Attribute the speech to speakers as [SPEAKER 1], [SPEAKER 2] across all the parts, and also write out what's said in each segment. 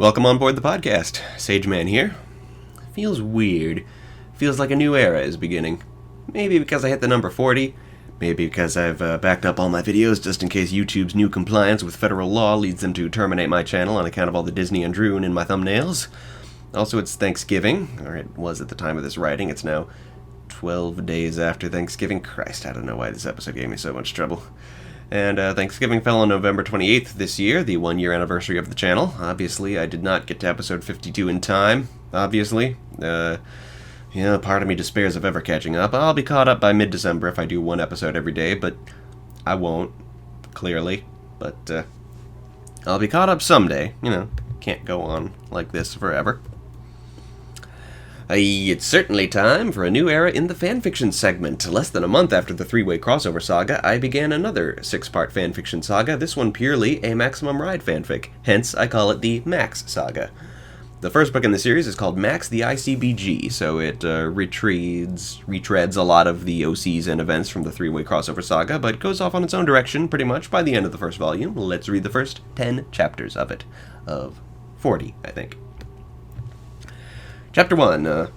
[SPEAKER 1] Welcome on board the podcast. Sageman here. Feels weird. Feels like a new era is beginning. Maybe because I hit the number 40. Maybe because I've backed up all my videos just in case YouTube's new compliance with federal law leads them to terminate my channel on account of all the Disney and Droon in my thumbnails. Also, it's Thanksgiving, or it was at the time of this writing. It's now 12 days after Thanksgiving. Christ, I don't know why this episode gave me so much trouble. And Thanksgiving fell on November 28th this year, the one-year anniversary of the channel. Obviously, I did not get to episode 52 in time, obviously. Part of me despairs of ever catching up. I'll be caught up by mid-December if I do one episode every day, but I won't, clearly. But I'll be caught up someday. Can't go on like this forever. It's certainly time for a new era in the fanfiction segment. Less than a month after the three-way crossover saga, I began another 6-part fanfiction saga, this one purely a Maximum Ride fanfic. Hence, I call it the Max Saga. The first book in the series is called Max the ICBG, so it retreads a lot of the OCs and events from the three-way crossover saga, but goes off on its own direction pretty much by the end of the first volume. Let's read the first 10 chapters of it. Of 40, I think. Chapter 1.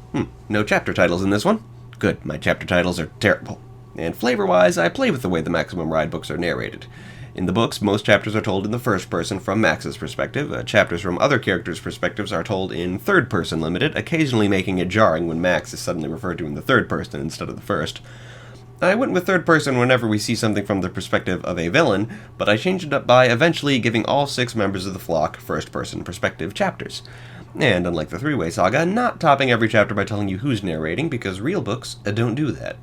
[SPEAKER 1] No chapter titles in this one. Good, my chapter titles are terrible. And flavor-wise, I play with the way the Maximum Ride books are narrated. In the books, most chapters are told in the first person from Max's perspective. Chapters from other characters' perspectives are told in third person limited, occasionally making it jarring when Max is suddenly referred to in the third person instead of the first. I went with third person whenever we see something from the perspective of a villain, but I changed it up by eventually giving all 6 members of the flock first person perspective chapters. And, unlike the three-way saga, not topping every chapter by telling you who's narrating, because real books don't do that.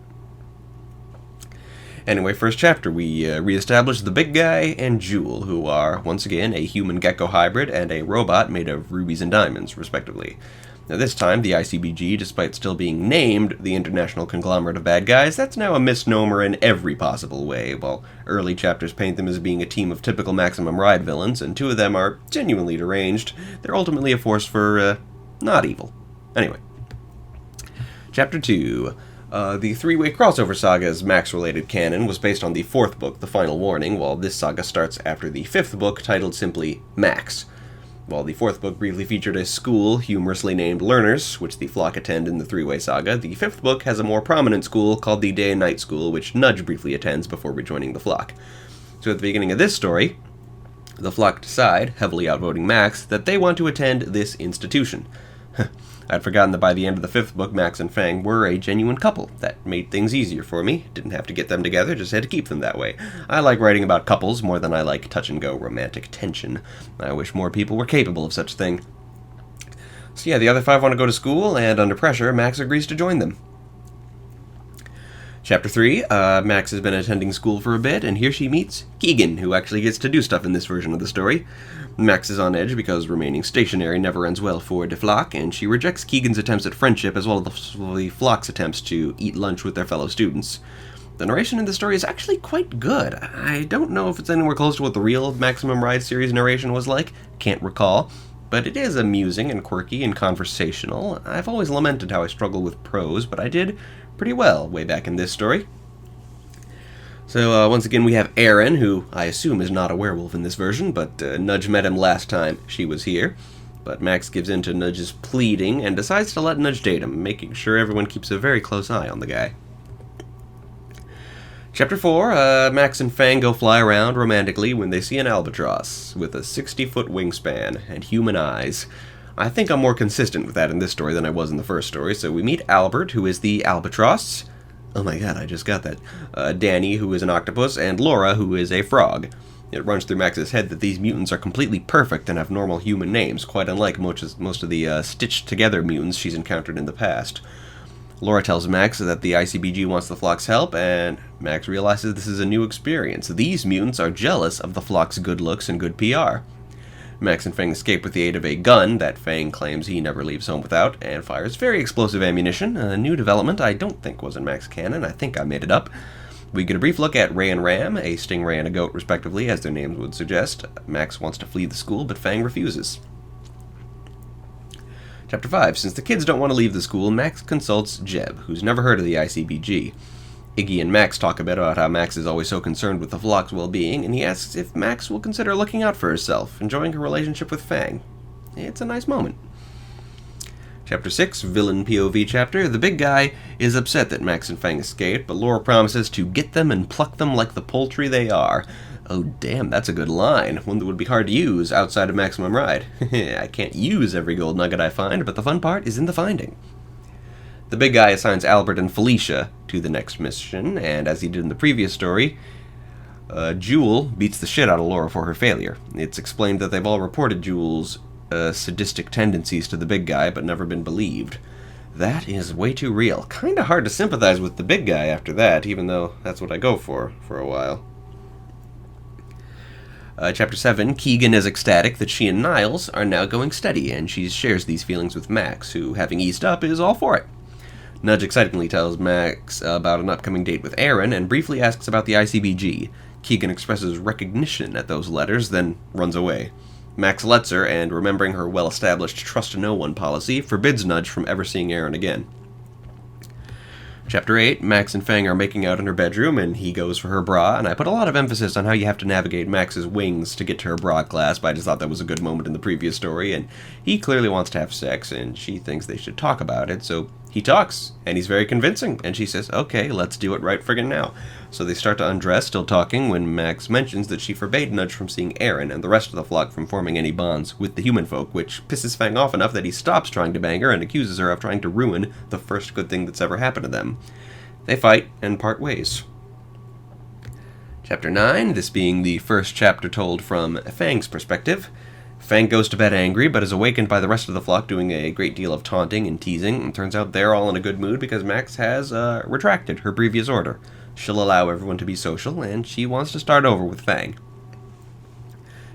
[SPEAKER 1] Anyway, first chapter, we reestablish the big guy and Jewel, who are, once again, a human-gecko hybrid and a robot made of rubies and diamonds, respectively. Now, this time, the ICBG, despite still being named the International Conglomerate of Bad Guys, that's now a misnomer in every possible way. While early chapters paint them as being a team of typical Maximum Ride villains, and 2 of them are genuinely deranged, they're ultimately a force for, not evil. Anyway. Chapter 2. The three-way crossover saga's Max-related canon was based on the 4th book, The Final Warning, while this saga starts after the 5th book, titled simply Max. While the 4th book briefly featured a school humorously named Learners, which the flock attend in the three-way saga, the 5th book has a more prominent school called the Day and Night School, which Nudge briefly attends before rejoining the flock. So at the beginning of this story, the flock decide, heavily outvoting Max, that they want to attend this institution. I'd forgotten that by the end of the 5th book, Max and Fang were a genuine couple. That made things easier for me. Didn't have to get them together, just had to keep them that way. I like writing about couples more than I like touch-and-go romantic tension. I wish more people were capable of such a thing. So yeah, the other 5 want to go to school, and under pressure, Max agrees to join them. Chapter 3, Max has been attending school for a bit, and here she meets Keegan, who actually gets to do stuff in this version of the story. Max is on edge because remaining stationary never ends well for the flock, and she rejects Keegan's attempts at friendship as well as the flock's attempts to eat lunch with their fellow students. The narration in the story is actually quite good. I don't know if it's anywhere close to what the real Maximum Ride series narration was like, can't recall, but it is amusing and quirky and conversational. I've always lamented how I struggle with prose, but I did pretty well way back in this story. So once again we have Aaron, who I assume is not a werewolf in this version, but Nudge met him last time she was here. But Max gives in to Nudge's pleading and decides to let Nudge date him, making sure everyone keeps a very close eye on the guy. Chapter 4, Max and Fang go fly around romantically when they see an albatross with a 60-foot wingspan and human eyes. I think I'm more consistent with that in this story than I was in the first story, so we meet Albert, who is the albatross. Oh my god, I just got that. Danny, who is an octopus, and Laura, who is a frog. It runs through Max's head that these mutants are completely perfect and have normal human names, quite unlike most of the stitched-together mutants she's encountered in the past. Laura tells Max that the ICBG wants the flock's help, and Max realizes this is a new experience. These mutants are jealous of the flock's good looks and good PR. Max and Fang escape with the aid of a gun that Fang claims he never leaves home without, and fires very explosive ammunition, a new development I don't think was in Max canon. I think I made it up. We get a brief look at Ray and Ram, a stingray and a goat respectively, as their names would suggest. Max wants to flee the school, but Fang refuses. Chapter 5. Since the kids don't want to leave the school, Max consults Jeb, who's never heard of the ICBG. Iggy and Max talk a bit about how Max is always so concerned with the flock's well-being, and he asks if Max will consider looking out for herself, enjoying her relationship with Fang. It's a nice moment. Chapter 6, Villain POV Chapter. The big guy is upset that Max and Fang escaped, but Laura promises to get them and pluck them like the poultry they are. Oh damn, that's a good line. One that would be hard to use outside of Maximum Ride. I can't use every gold nugget I find, but the fun part is in the finding. The big guy assigns Albert and Felicia to the next mission, and as he did in the previous story, Jewel beats the shit out of Laura for her failure. It's explained that they've all reported Jewel's sadistic tendencies to the big guy, but never been believed. That is way too real. Kinda hard to sympathize with the big guy after that, even though that's what I go for a while. Chapter 7, Keegan is ecstatic that she and Niles are now going steady, and she shares these feelings with Max, who, having eased up, is all for it. Nudge excitedly tells Max about an upcoming date with Aaron, and briefly asks about the ICBG. Keegan expresses recognition at those letters, then runs away. Max lets her, and remembering her well-established trust-no-one policy, forbids Nudge from ever seeing Aaron again. Chapter 8, Max and Fang are making out in her bedroom, and he goes for her bra, and I put a lot of emphasis on how you have to navigate Max's wings to get to her bra clasp. I just thought that was a good moment in the previous story, and he clearly wants to have sex, and she thinks they should talk about it, so he talks, and he's very convincing, and she says, okay, let's do it right friggin' now. So they start to undress, still talking, when Max mentions that she forbade Nudge from seeing Aaron and the rest of the flock from forming any bonds with the human folk, which pisses Fang off enough that he stops trying to bang her and accuses her of trying to ruin the first good thing that's ever happened to them. They fight and part ways. Chapter 9, this being the first chapter told from Fang's perspective. Fang goes to bed angry, but is awakened by the rest of the flock doing a great deal of taunting and teasing, and turns out they're all in a good mood because Max has retracted her previous order. She'll allow everyone to be social, and she wants to start over with Fang.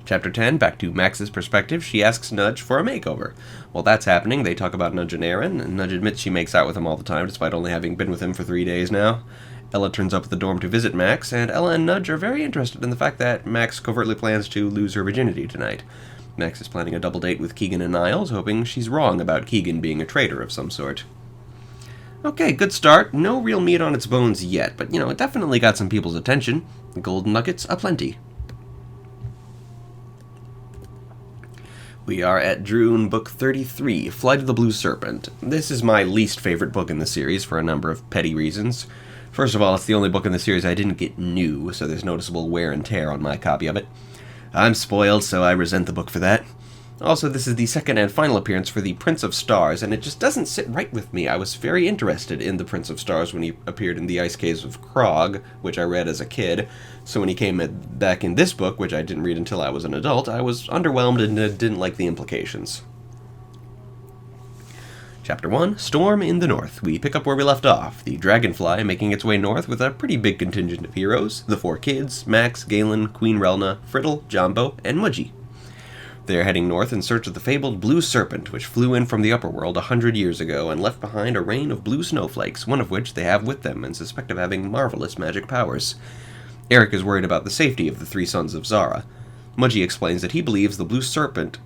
[SPEAKER 1] Chapter 10, back to Max's perspective, she asks Nudge for a makeover. While that's happening, they talk about Nudge and Aaron, and Nudge admits she makes out with him all the time, despite only having been with him for 3 days now. Ella turns up at the dorm to visit Max, and Ella and Nudge are very interested in the fact that Max covertly plans to lose her virginity tonight. Max is planning a double date with Keegan and Niles, hoping she's wrong about Keegan being a traitor of some sort. Okay, good start. No real meat on its bones yet, but, it definitely got some people's attention. Golden nuggets aplenty. We are at Droon, Book 33, Flight of the Blue Serpent. This is my least favorite book in the series for a number of petty reasons. First of all, it's the only book in the series I didn't get new, so there's noticeable wear and tear on my copy of it. I'm spoiled, so I resent the book for that. Also, this is the second and final appearance for the Prince of Stars, and it just doesn't sit right with me. I was very interested in the Prince of Stars when he appeared in The Ice Caves of Krog, which I read as a kid, so when he came back in this book, which I didn't read until I was an adult, I was underwhelmed and didn't like the implications. Chapter 1, Storm in the North. We pick up where we left off, the Dragonfly making its way north with a pretty big contingent of heroes, the 4 kids, Max, Galen, Queen Relna, Friddle, Jumbo, and Mudgy. They are heading north in search of the fabled Blue Serpent, which flew in from the upper world 100 years ago and left behind a rain of blue snowflakes, one of which they have with them and suspect of having marvelous magic powers. Eric is worried about the safety of the 3 sons of Zara. Mudgy explains that he believes the Blue Serpent...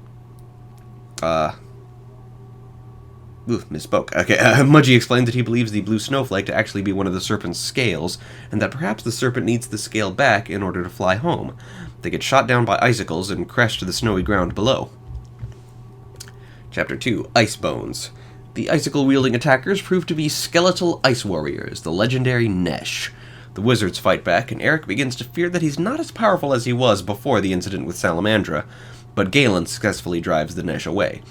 [SPEAKER 1] misspoke. Okay, Mudgy explained that he believes the blue snowflake to actually be one of the serpent's scales, and that perhaps the serpent needs the scale back in order to fly home. They get shot down by icicles and crash to the snowy ground below. Chapter 2, Ice Bones. The icicle-wielding attackers prove to be skeletal ice warriors, the legendary Nesh. The wizards fight back, and Eric begins to fear that he's not as powerful as he was before the incident with Salamandra, but Galen successfully drives the Nesh away.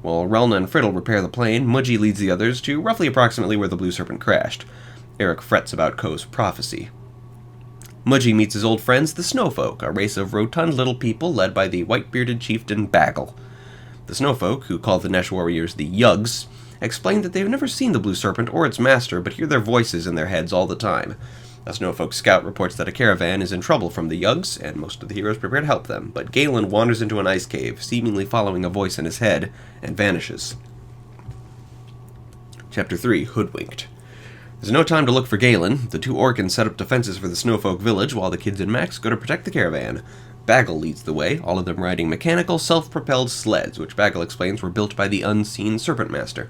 [SPEAKER 1] While Relna and Friddle repair the plane, Mudgy leads the others to roughly approximately where the Blue Serpent crashed. Eric frets about Ko's prophecy. Mudgy meets his old friends, the Snowfolk, a race of rotund little people led by the white-bearded chieftain Bagel. The Snowfolk, who call the Nesh warriors the Yugs, explain that they've never seen the Blue Serpent or its master, but hear their voices in their heads all the time. A Snowfolk scout reports that a caravan is in trouble from the Yugs, and most of the heroes prepare to help them, but Galen wanders into an ice cave, seemingly following a voice in his head, and vanishes. Chapter 3, Hoodwinked. There's no time to look for Galen. The 2 Orcans set up defenses for the Snowfolk village, while the kids and Max go to protect the caravan. Bagel leads the way, all of them riding mechanical, self-propelled sleds, which Bagel explains were built by the unseen Serpent Master.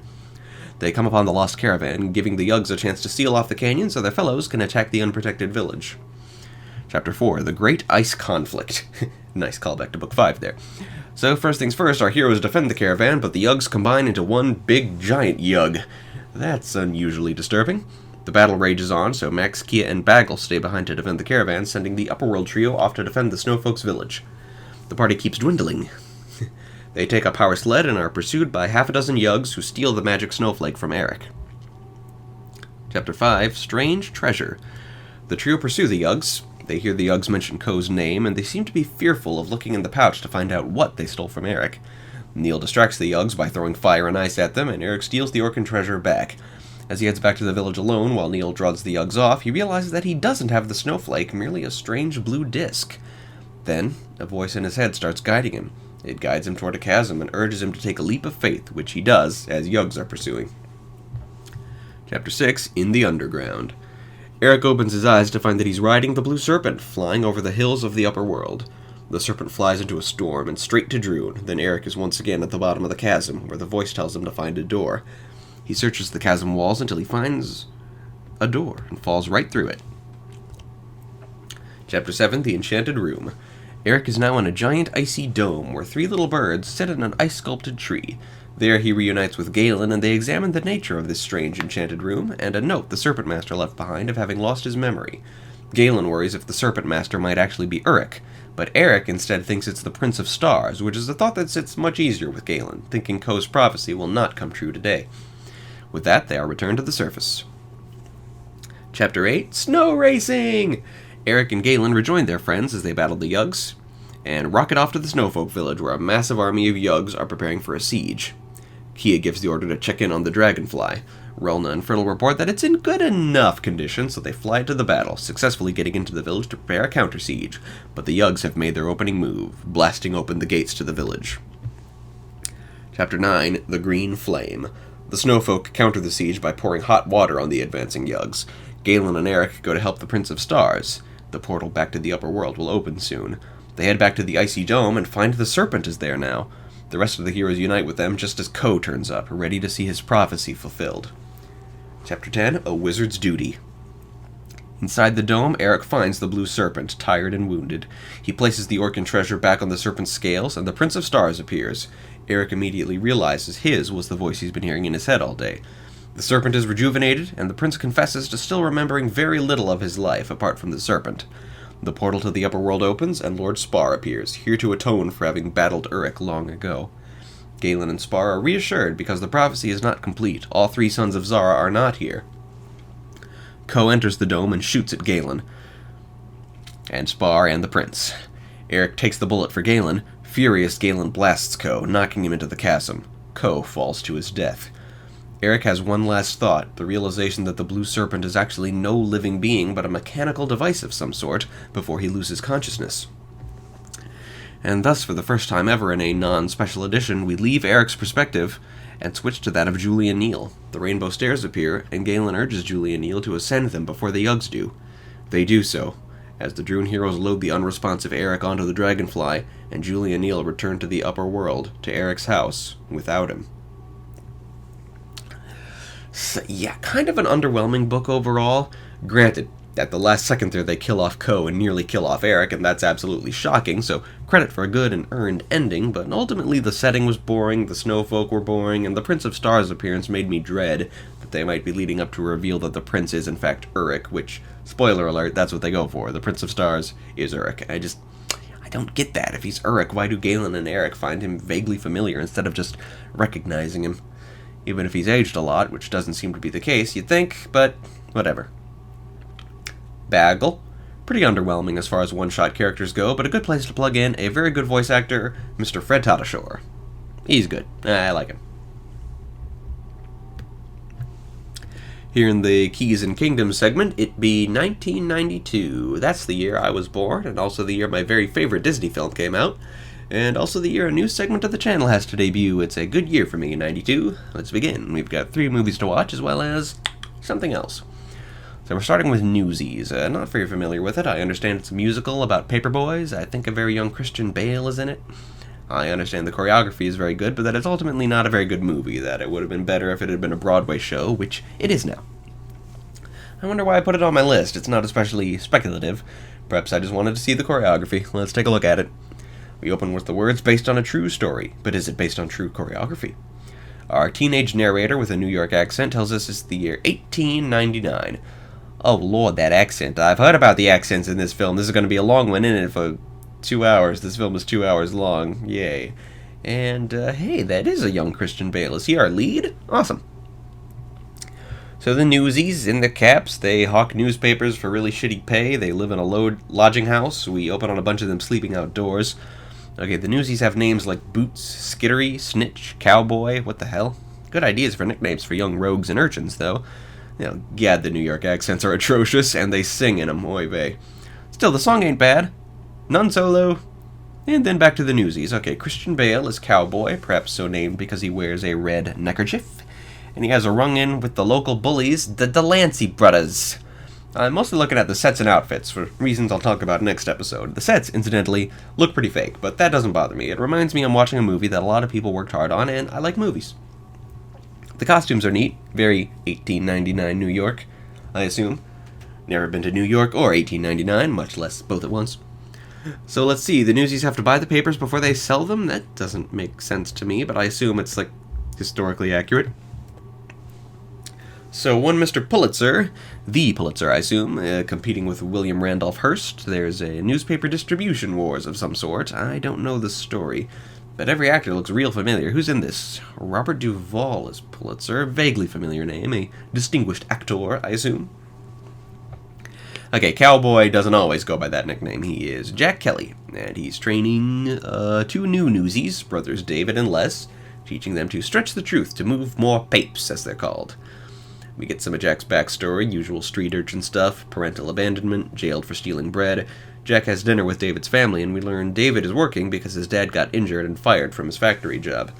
[SPEAKER 1] They come upon the lost caravan, giving the Yugs a chance to seal off the canyon so their fellows can attack the unprotected village. Chapter 4, The Great Ice Conflict. Nice callback to Book 5 there. So first things first, our heroes defend the caravan, but the Yugs combine into one big giant Yug. That's unusually disturbing. The battle rages on, so Max, Kia, and Bagel stay behind to defend the caravan, sending the Upperworld trio off to defend the Snowfolks' village. The party keeps dwindling. They take a power sled and are pursued by half a dozen Yugs who steal the magic snowflake from Eric. Chapter 5, Strange Treasure. The trio pursue the Yugs. They hear the Yugs mention Ko's name, and they seem to be fearful of looking in the pouch to find out what they stole from Eric. Neil distracts the Yugs by throwing fire and ice at them, and Eric steals the Orkin treasure back. As he heads back to the village alone while Neil draws the Yugs off, he realizes that he doesn't have the snowflake, merely a strange blue disc. Then, a voice in his head starts guiding him. It guides him toward a chasm and urges him to take a leap of faith, which he does, as Yugs are pursuing. Chapter 6, In the Underground. Eric opens his eyes to find that he's riding the Blue Serpent, flying over the hills of the upper world. The Serpent flies into a storm and straight to Droon, then Eric is once again at the bottom of the chasm, where the voice tells him to find a door. He searches the chasm walls until he finds a door, and falls right through it. Chapter 7, The Enchanted Room. Eric is now in a giant icy dome where three little birds sit in an ice-sculpted tree. There he reunites with Galen, and they examine the nature of this strange enchanted room, and a note the Serpent Master left behind of having lost his memory. Galen worries if the Serpent Master might actually be Uruk, but Eric instead thinks it's the Prince of Stars, which is a thought that sits much easier with Galen, thinking Ko's prophecy will not come true today. With that, they are returned to the surface. Chapter 8, Snow Racing! Eric and Galen rejoin their friends as they battle the Yugs, and rocket off to the Snowfolk village where a massive army of Yugs are preparing for a siege. Kia gives the order to check in on the Dragonfly. Relna and Friddle report that it's in good enough condition, so they fly to the battle, successfully getting into the village to prepare a counter-siege, but the Yugs have made their opening move, blasting open the gates to the village. Chapter 9, The Green Flame. The Snowfolk counter the siege by pouring hot water on the advancing Yugs. Galen and Eric go to help the Prince of Stars. The portal back to the upper world will open soon. They head back to the icy dome and find the Serpent is there now. The rest of the heroes unite with them just as Ko turns up, ready to see his prophecy fulfilled. Chapter 10, A Wizard's Duty. Inside the dome, Eric finds the Blue Serpent, tired and wounded. He places the Orkin treasure back on the Serpent's scales, and the Prince of Stars appears. Eric immediately realizes his was the voice he's been hearing in his head all day. The Serpent is rejuvenated, and the Prince confesses to still remembering very little of his life apart from the Serpent. The portal to the upper world opens, and Lord Spar appears, here to atone for having battled Uruk long ago. Galen and Spar are reassured because the prophecy is not complete. All three sons of Zara are not here. Ko enters the dome and shoots at Galen, and Spar and the Prince. Eric takes the bullet for Galen. Furious, Galen blasts Ko, knocking him into the chasm. Ko falls to his death. Eric has one last thought, the realization that the Blue Serpent is actually no living being but a mechanical device of some sort, before he loses consciousness. And thus, for the first time ever in a non-special edition, we leave Eric's perspective and switch to that of Julie and Neil. The rainbow stairs appear, and Galen urges Julie and Neil to ascend them before the Yugs do. They do so, as the Droon heroes load the unresponsive Eric onto the Dragonfly, and Julie and Neil return to the upper world, to Eric's house, without him. So, yeah, kind of an underwhelming book overall. Granted, at the last second there they kill off Ko and nearly kill off Eric, and that's absolutely shocking, so credit for a good and earned ending, but ultimately the setting was boring, the snowfolk were boring, and the Prince of Stars appearance made me dread that they might be leading up to a reveal that the prince is in fact Uruk, which, spoiler alert, that's what they go for. The Prince of Stars is Uruk. I don't get that. If he's Uruk, why do Galen and Eric find him vaguely familiar instead of just recognizing him? Even if he's aged a lot, which doesn't seem to be the case, you'd think, but whatever. Bagel. Pretty underwhelming as far as one-shot characters go, but a good place to plug in a very good voice actor, Mr. Fred Tatasciore. He's good. I like him. Here in the Keys and Kingdoms segment, it be 1992. That's the year I was born, and also the year my very favorite Disney film came out, and also the year a new segment of the channel has to debut. It's a good year for me in 92. Let's begin. We've got 3 movies to watch, as well as something else. So we're starting with Newsies. Not very familiar with it. I understand it's a musical about paper boys. I think a very young Christian Bale is in it. I understand the choreography is very good, but that it's ultimately not a very good movie, that it would have been better if it had been a Broadway show, which it is now. I wonder why I put it on my list. It's not especially speculative. Perhaps I just wanted to see the choreography. Let's take a look at it. We open with the words, based on a true story. But is it based on true choreography? Our teenage narrator with a New York accent tells us it's the year 1899. Oh lord, that accent. I've heard about the accents in this film. This is going to be a long one, isn't it? For 2 hours. This film is 2 hours long. Yay. And, hey, that is a young Christian Bale. Is he our lead? Awesome. So the Newsies, in their caps, they hawk newspapers for really shitty pay. They live in a lodging house. We open on a bunch of them sleeping outdoors. Okay, the Newsies have names like Boots, Skittery, Snitch, Cowboy. What the hell? Good ideas for nicknames for young rogues and urchins, though. You know, gad, the New York accents are atrocious, and they sing in them, oy vey. Still, the song ain't bad. None solo. And then back to the Newsies. Okay, Christian Bale is Cowboy, perhaps so named because he wears a red neckerchief. And he has a rung-in with the local bullies, the Delancey brothers. I'm mostly looking at the sets and outfits, for reasons I'll talk about next episode. The sets, incidentally, look pretty fake, but that doesn't bother me. It reminds me I'm watching a movie that a lot of people worked hard on, and I like movies. The costumes are neat, very 1899 New York, I assume. Never been to New York or 1899, much less both at once. So let's see, the Newsies have to buy the papers before they sell them? That doesn't make sense to me, but I assume it's, like, historically accurate. So one Mr. Pulitzer, the Pulitzer I assume, competing with William Randolph Hearst. There's a newspaper distribution wars of some sort. I don't know the story, but every actor looks real familiar. Who's in this? Robert Duvall is Pulitzer, vaguely familiar name, a distinguished actor, I assume. Okay, Cowboy doesn't always go by that nickname. He is Jack Kelly, and he's training two new Newsies, brothers David and Les, teaching them to stretch the truth to move more papes, as they're called. We get some of Jack's backstory, usual street urchin stuff, parental abandonment, jailed for stealing bread. Jack has dinner with David's family, and we learn David is working because his dad got injured and fired from his factory job.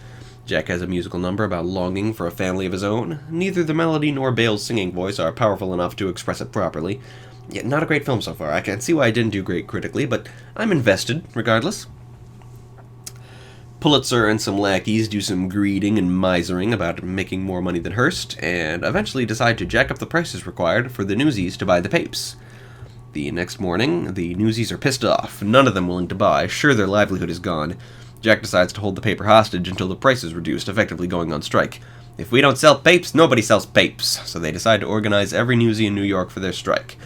[SPEAKER 1] Jack has a musical number about longing for a family of his own. Neither the melody nor Bale's singing voice are powerful enough to express it properly. Yeah, not a great film so far. I can see why I didn't do great critically, but I'm invested, regardless. Pulitzer and some lackeys do some greeding and misering about making more money than Hearst, and eventually decide to jack up the prices required for the Newsies to buy the papes. The next morning, the Newsies are pissed off, none of them willing to buy, sure their livelihood is gone. Jack decides to hold the paper hostage until the price is reduced, effectively going on strike. If we don't sell papes, nobody sells papes, so they decide to organize every Newsie in New York for their strike.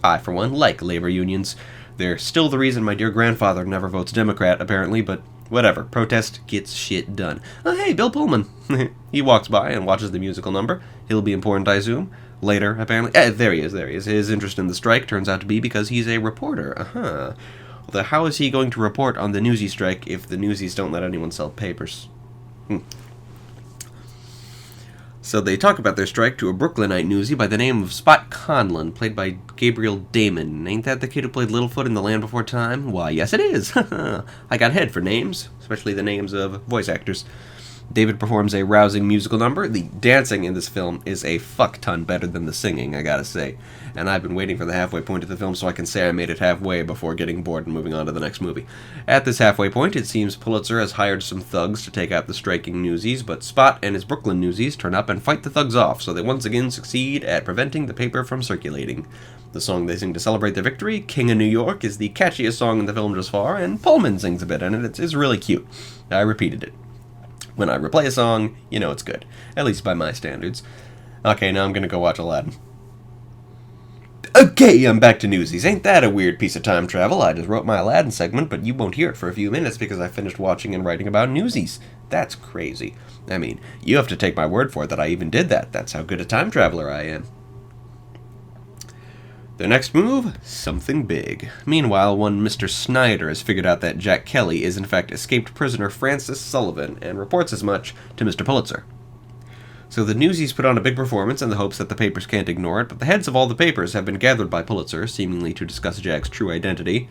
[SPEAKER 1] I, for one, like labor unions. They're still the reason my dear grandfather never votes Democrat, apparently, but whatever. Protest gets shit done. Oh, hey, Bill Pullman. He walks by and watches the musical number. He'll be important, I assume. Later, apparently. There he is. His interest in the strike turns out to be because he's a reporter. Although how is he going to report on the Newsie strike if the Newsies don't let anyone sell papers? So they talk about their strike to a Brooklynite newsie by the name of Spot Conlon, played by Gabriel Damon. Ain't that the kid who played Littlefoot in The Land Before Time? Why, yes it is. I got head for names, especially the names of voice actors. David performs a rousing musical number. The dancing in this film is a fuck ton better than the singing, I gotta say. And I've been waiting for the halfway point of the film so I can say I made it halfway before getting bored and moving on to the next movie. At this halfway point, it seems Pulitzer has hired some thugs to take out the striking Newsies, but Spot and his Brooklyn Newsies turn up and fight the thugs off, so they once again succeed at preventing the paper from circulating. The song they sing to celebrate their victory, King of New York, is the catchiest song in the film thus far, and Pullman sings a bit in it. It's really cute. I repeated it. When I replay a song, you know it's good. At least by my standards. Okay, now I'm gonna go watch Aladdin. Okay, I'm back to Newsies. Ain't that a weird piece of time travel? I just wrote my Aladdin segment, but you won't hear it for a few minutes because I finished watching and writing about Newsies. That's crazy. I mean, you have to take my word for it that I even did that. That's how good a time traveler I am. Their next move? Something big. Meanwhile, one Mr. Snyder has figured out that Jack Kelly is in fact escaped prisoner Francis Sullivan and reports as much to Mr. Pulitzer. So the Newsies put on a big performance in the hopes that the papers can't ignore it, but the heads of all the papers have been gathered by Pulitzer, seemingly to discuss Jack's true identity.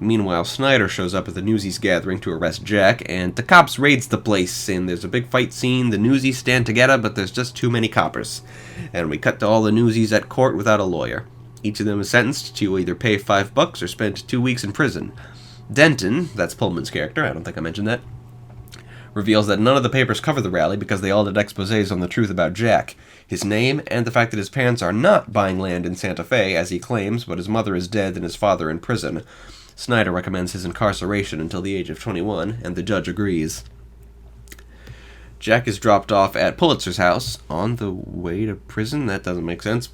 [SPEAKER 1] Meanwhile, Snyder shows up at the Newsies gathering to arrest Jack, and the cops raids the place, and there's a big fight scene. The Newsies stand together, but there's just too many coppers. And we cut to all the Newsies at court without a lawyer. Each of them is sentenced to either pay $5 or spend 2 weeks in prison. Denton, that's Pullman's character, I don't think I mentioned that, reveals that none of the papers cover the rally because they all did exposés on the truth about Jack, his name, and the fact that his parents are not buying land in Santa Fe, as he claims, but his mother is dead and his father in prison. Snyder recommends his incarceration until the age of 21, and the judge agrees. Jack is dropped off at Pulitzer's house on the way to prison. That doesn't make sense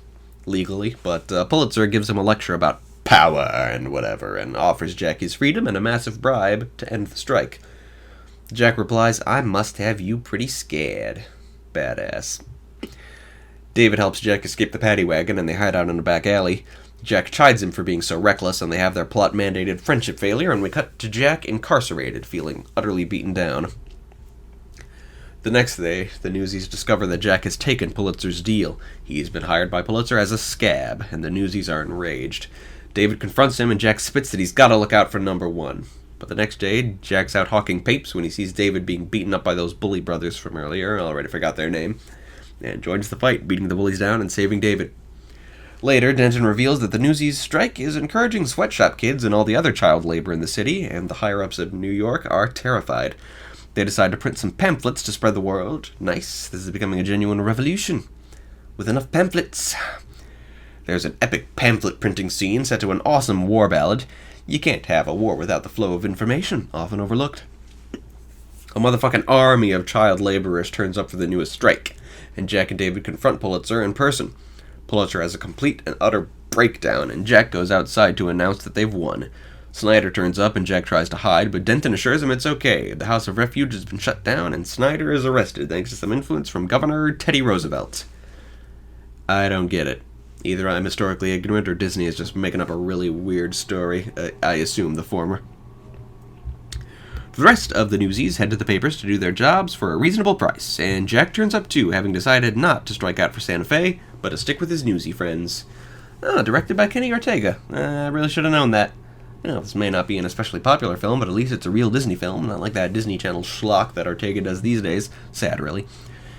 [SPEAKER 1] legally, but Pulitzer gives him a lecture about power and whatever, and offers Jack his freedom and a massive bribe to end the strike. Jack replies, "I must have you pretty scared." Badass. David helps Jack escape the paddy wagon, and they hide out in a back alley. Jack chides him for being so reckless, and they have their plot-mandated friendship failure, and we cut to Jack incarcerated, feeling utterly beaten down. The next day, the Newsies discover that Jack has taken Pulitzer's deal. He's been hired by Pulitzer as a scab, and the Newsies are enraged. David confronts him, and Jack spits that he's gotta look out for number one. But the next day, Jack's out hawking papes when he sees David being beaten up by those bully brothers from earlier. I already forgot their name. And joins the fight, beating the bullies down and saving David. Later, Denton reveals that the Newsies' strike is encouraging sweatshop kids and all the other child labor in the city, and the higher-ups of New York are terrified. They decide to print some pamphlets to spread the word. Nice, this is becoming a genuine revolution. With enough pamphlets. There's an epic pamphlet printing scene set to an awesome war ballad. You can't have a war without the flow of information, often overlooked. A motherfucking army of child laborers turns up for the newest strike, and Jack and David confront Pulitzer in person. Pulitzer has a complete and utter breakdown, and Jack goes outside to announce that they've won. Snyder turns up, and Jack tries to hide, but Denton assures him it's okay. The House of Refuge has been shut down, and Snyder is arrested thanks to some influence from Governor Teddy Roosevelt. I don't get it. Either I'm historically ignorant, or Disney is just making up a really weird story. I assume the former. The rest of the Newsies head to the papers to do their jobs for a reasonable price, and Jack turns up too, having decided not to strike out for Santa Fe, but to stick with his Newsie friends. Oh, directed by Kenny Ortega. I really should have known that. You know, this may not be an especially popular film, but at least it's a real Disney film, not like that Disney Channel schlock that Ortega does these days. Sad, really.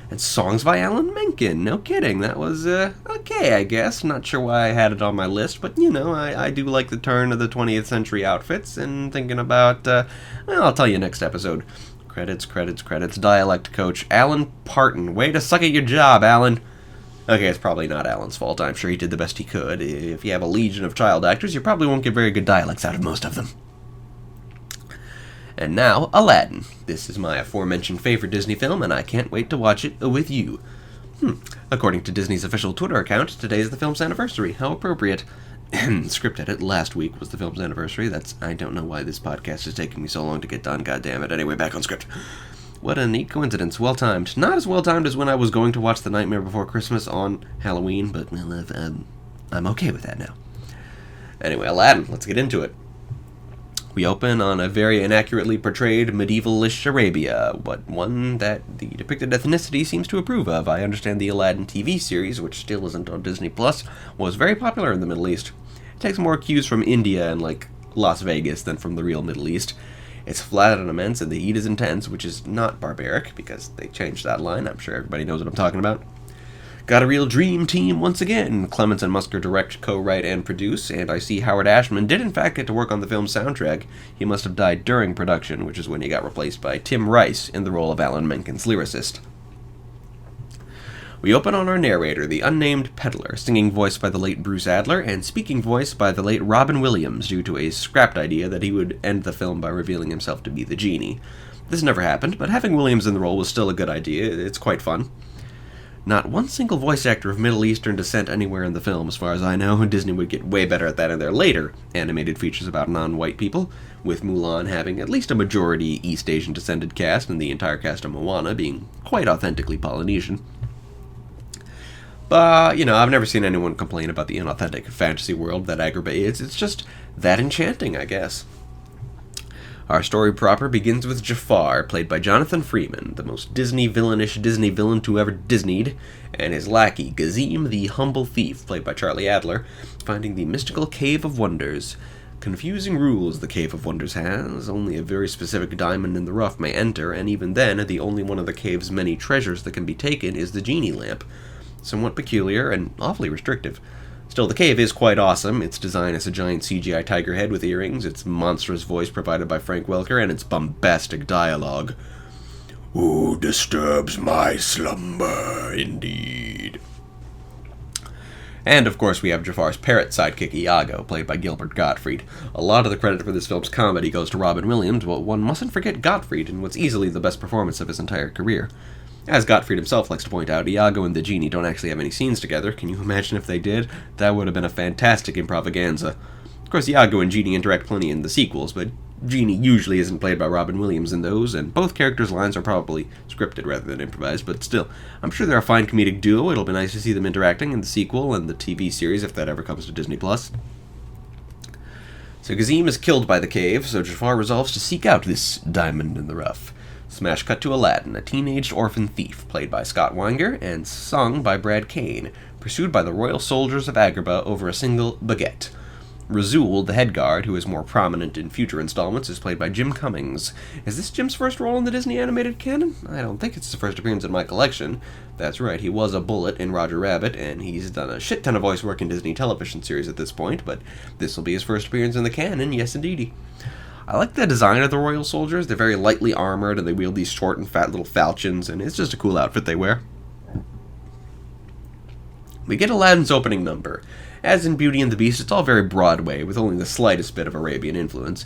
[SPEAKER 1] And songs by Alan Menken. No kidding. That was, okay, I guess. Not sure why I had it on my list, but, you know, I do like the turn of the 20th century outfits, and thinking about, well, I'll tell you next episode. Credits. Dialect coach Alan Parton. Way to suck at your job, Alan. Okay, it's probably not Alan's fault. I'm sure he did the best he could. If you have a legion of child actors, you probably won't get very good dialects out of most of them. And now, Aladdin. This is my aforementioned favorite Disney film, and I can't wait to watch it with you. According to Disney's official Twitter account, today is the film's anniversary. How appropriate. Script edit last week was the film's anniversary. I don't know why this podcast is taking me so long to get done, goddammit. Anyway, back on script. What a neat coincidence. Well-timed. Not as well-timed as when I was going to watch The Nightmare Before Christmas on Halloween, but well, I'm okay with that now. Anyway, Aladdin. Let's get into it. We open on a very inaccurately portrayed medieval-ish Arabia, but one that the depicted ethnicity seems to approve of. I understand the Aladdin TV series, which still isn't on Disney+, was very popular in the Middle East. It takes more cues from India and, like, Las Vegas than from the real Middle East. It's flat and immense, and the heat is intense, which is not barbaric, because they changed that line. I'm sure everybody knows what I'm talking about. Got a real dream team once again. Clements and Musker direct, co-write, and produce, and I see Howard Ashman did in fact get to work on the film's soundtrack. He must have died during production, which is when he got replaced by Tim Rice in the role of Alan Menken's lyricist. We open on our narrator, the unnamed peddler, singing voice by the late Bruce Adler, and speaking voice by the late Robin Williams, due to a scrapped idea that he would end the film by revealing himself to be the genie. This never happened, but having Williams in the role was still a good idea. It's quite fun. Not one single voice actor of Middle Eastern descent anywhere in the film, as far as I know. Disney would get way better at that in their later animated features about non-white people, with Mulan having at least a majority East Asian descended cast, and the entire cast of Moana being quite authentically Polynesian. But, you know, I've never seen anyone complain about the inauthentic fantasy world that aggravates. It's just that enchanting, I guess. Our story proper begins with Jafar, played by Jonathan Freeman, the most Disney-villainish Disney villain to ever Disneyed, and his lackey, Gazim the Humble Thief, played by Charlie Adler, finding the mystical Cave of Wonders. Confusing rules the Cave of Wonders has. Only a very specific diamond in the rough may enter, and even then, the only one of the cave's many treasures that can be taken is the genie lamp. Somewhat peculiar and awfully restrictive. Still, the cave is quite awesome. Its design is a giant CGI tiger head with earrings, its monstrous voice provided by Frank Welker, and its bombastic dialogue. Who disturbs my slumber, indeed? And, of course, we have Jafar's parrot sidekick Iago, played by Gilbert Gottfried. A lot of the credit for this film's comedy goes to Robin Williams, but one mustn't forget Gottfried in what's easily the best performance of his entire career. As Gottfried himself likes to point out, Iago and the genie don't actually have any scenes together. Can you imagine if they did? That would have been a fantastic improvaganza. Of course, Iago and Genie interact plenty in the sequels, but Genie usually isn't played by Robin Williams in those, and both characters' lines are probably scripted rather than improvised, but still, I'm sure they're a fine comedic duo. It'll be nice to see them interacting in the sequel and the TV series if that ever comes to Disney+. So Gazim is killed by the cave, so Jafar resolves to seek out this diamond in the rough. Smash cut to Aladdin, a teenaged orphan thief, played by Scott Weinger and sung by Brad Kane, pursued by the royal soldiers of Agrabah over a single baguette. Razul, the head guard, who is more prominent in future installments, is played by Jim Cummings. Is this Jim's first role in the Disney animated canon? I don't think it's his first appearance in my collection. That's right, he was a bullet in Roger Rabbit, and he's done a shit ton of voice work in Disney television series at this point, but this will be his first appearance in the canon, yes indeedy. I like the design of the royal soldiers. They're very lightly armored, and they wield these short and fat little falchions, and it's just a cool outfit they wear. We get Aladdin's opening number. As in Beauty and the Beast, it's all very Broadway, with only the slightest bit of Arabian influence.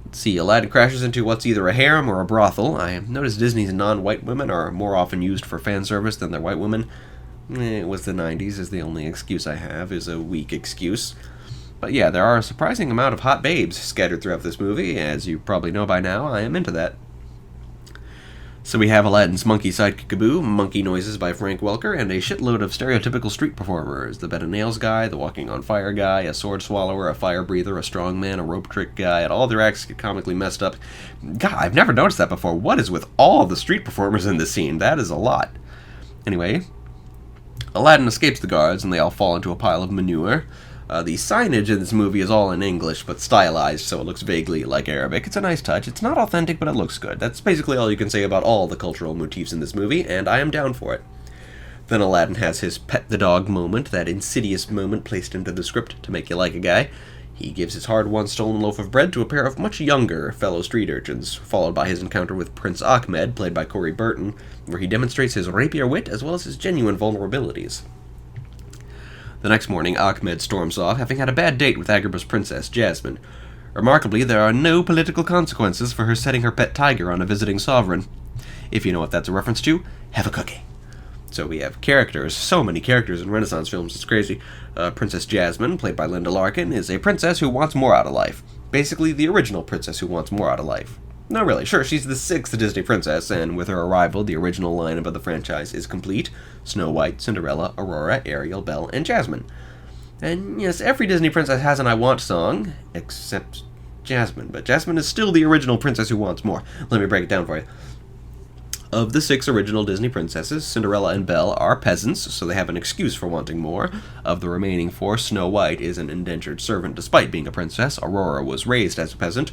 [SPEAKER 1] Let's see, Aladdin crashes into what's either a harem or a brothel. I have noticed Disney's non-white women are more often used for fan service than their white women. It was the 90s, is the only excuse I have, is a weak excuse. But yeah, there are a surprising amount of hot babes scattered throughout this movie. As you probably know by now, I am into that. So we have Aladdin's monkey sidekick Abu, Monkey Noises by Frank Welker, and a shitload of stereotypical street performers. The bed and nails guy, the walking on fire guy, a sword swallower, a fire breather, a strongman, a rope trick guy, and all their acts get comically messed up. God, I've never noticed that before. What is with all the street performers in this scene? That is a lot. Anyway, Aladdin escapes the guards, and they all fall into a pile of manure. The signage in this movie is all in English, but stylized, so it looks vaguely like Arabic. It's a nice touch. It's not authentic, but it looks good. That's basically all you can say about all the cultural motifs in this movie, and I am down for it. Then Aladdin has his pet the dog moment, that insidious moment placed into the script to make you like a guy. He gives his hard-won stolen loaf of bread to a pair of much younger fellow street urchins, followed by his encounter with Prince Ahmed, played by Corey Burton, where he demonstrates his rapier wit as well as his genuine vulnerabilities. The next morning, Ahmed storms off, having had a bad date with Agrabah's princess, Jasmine. Remarkably, there are no political consequences for her setting her pet tiger on a visiting sovereign. If you know what that's a reference to, have a cookie. So we have characters, so many characters in Renaissance films, it's crazy. Princess Jasmine, played by Linda Larkin, is a princess who wants more out of life. Basically, the original princess who wants more out of life. No, really, sure, she's the 6th Disney princess, and with her arrival, the original lineup of the franchise is complete. Snow White, Cinderella, Aurora, Ariel, Belle, and Jasmine. And yes, every Disney princess has an I Want song, except Jasmine, but Jasmine is still the original princess who wants more. Let me break it down for you. Of the 6 original Disney princesses, Cinderella and Belle are peasants, so they have an excuse for wanting more. Of the remaining 4, Snow White is an indentured servant despite being a princess. Aurora was raised as a peasant.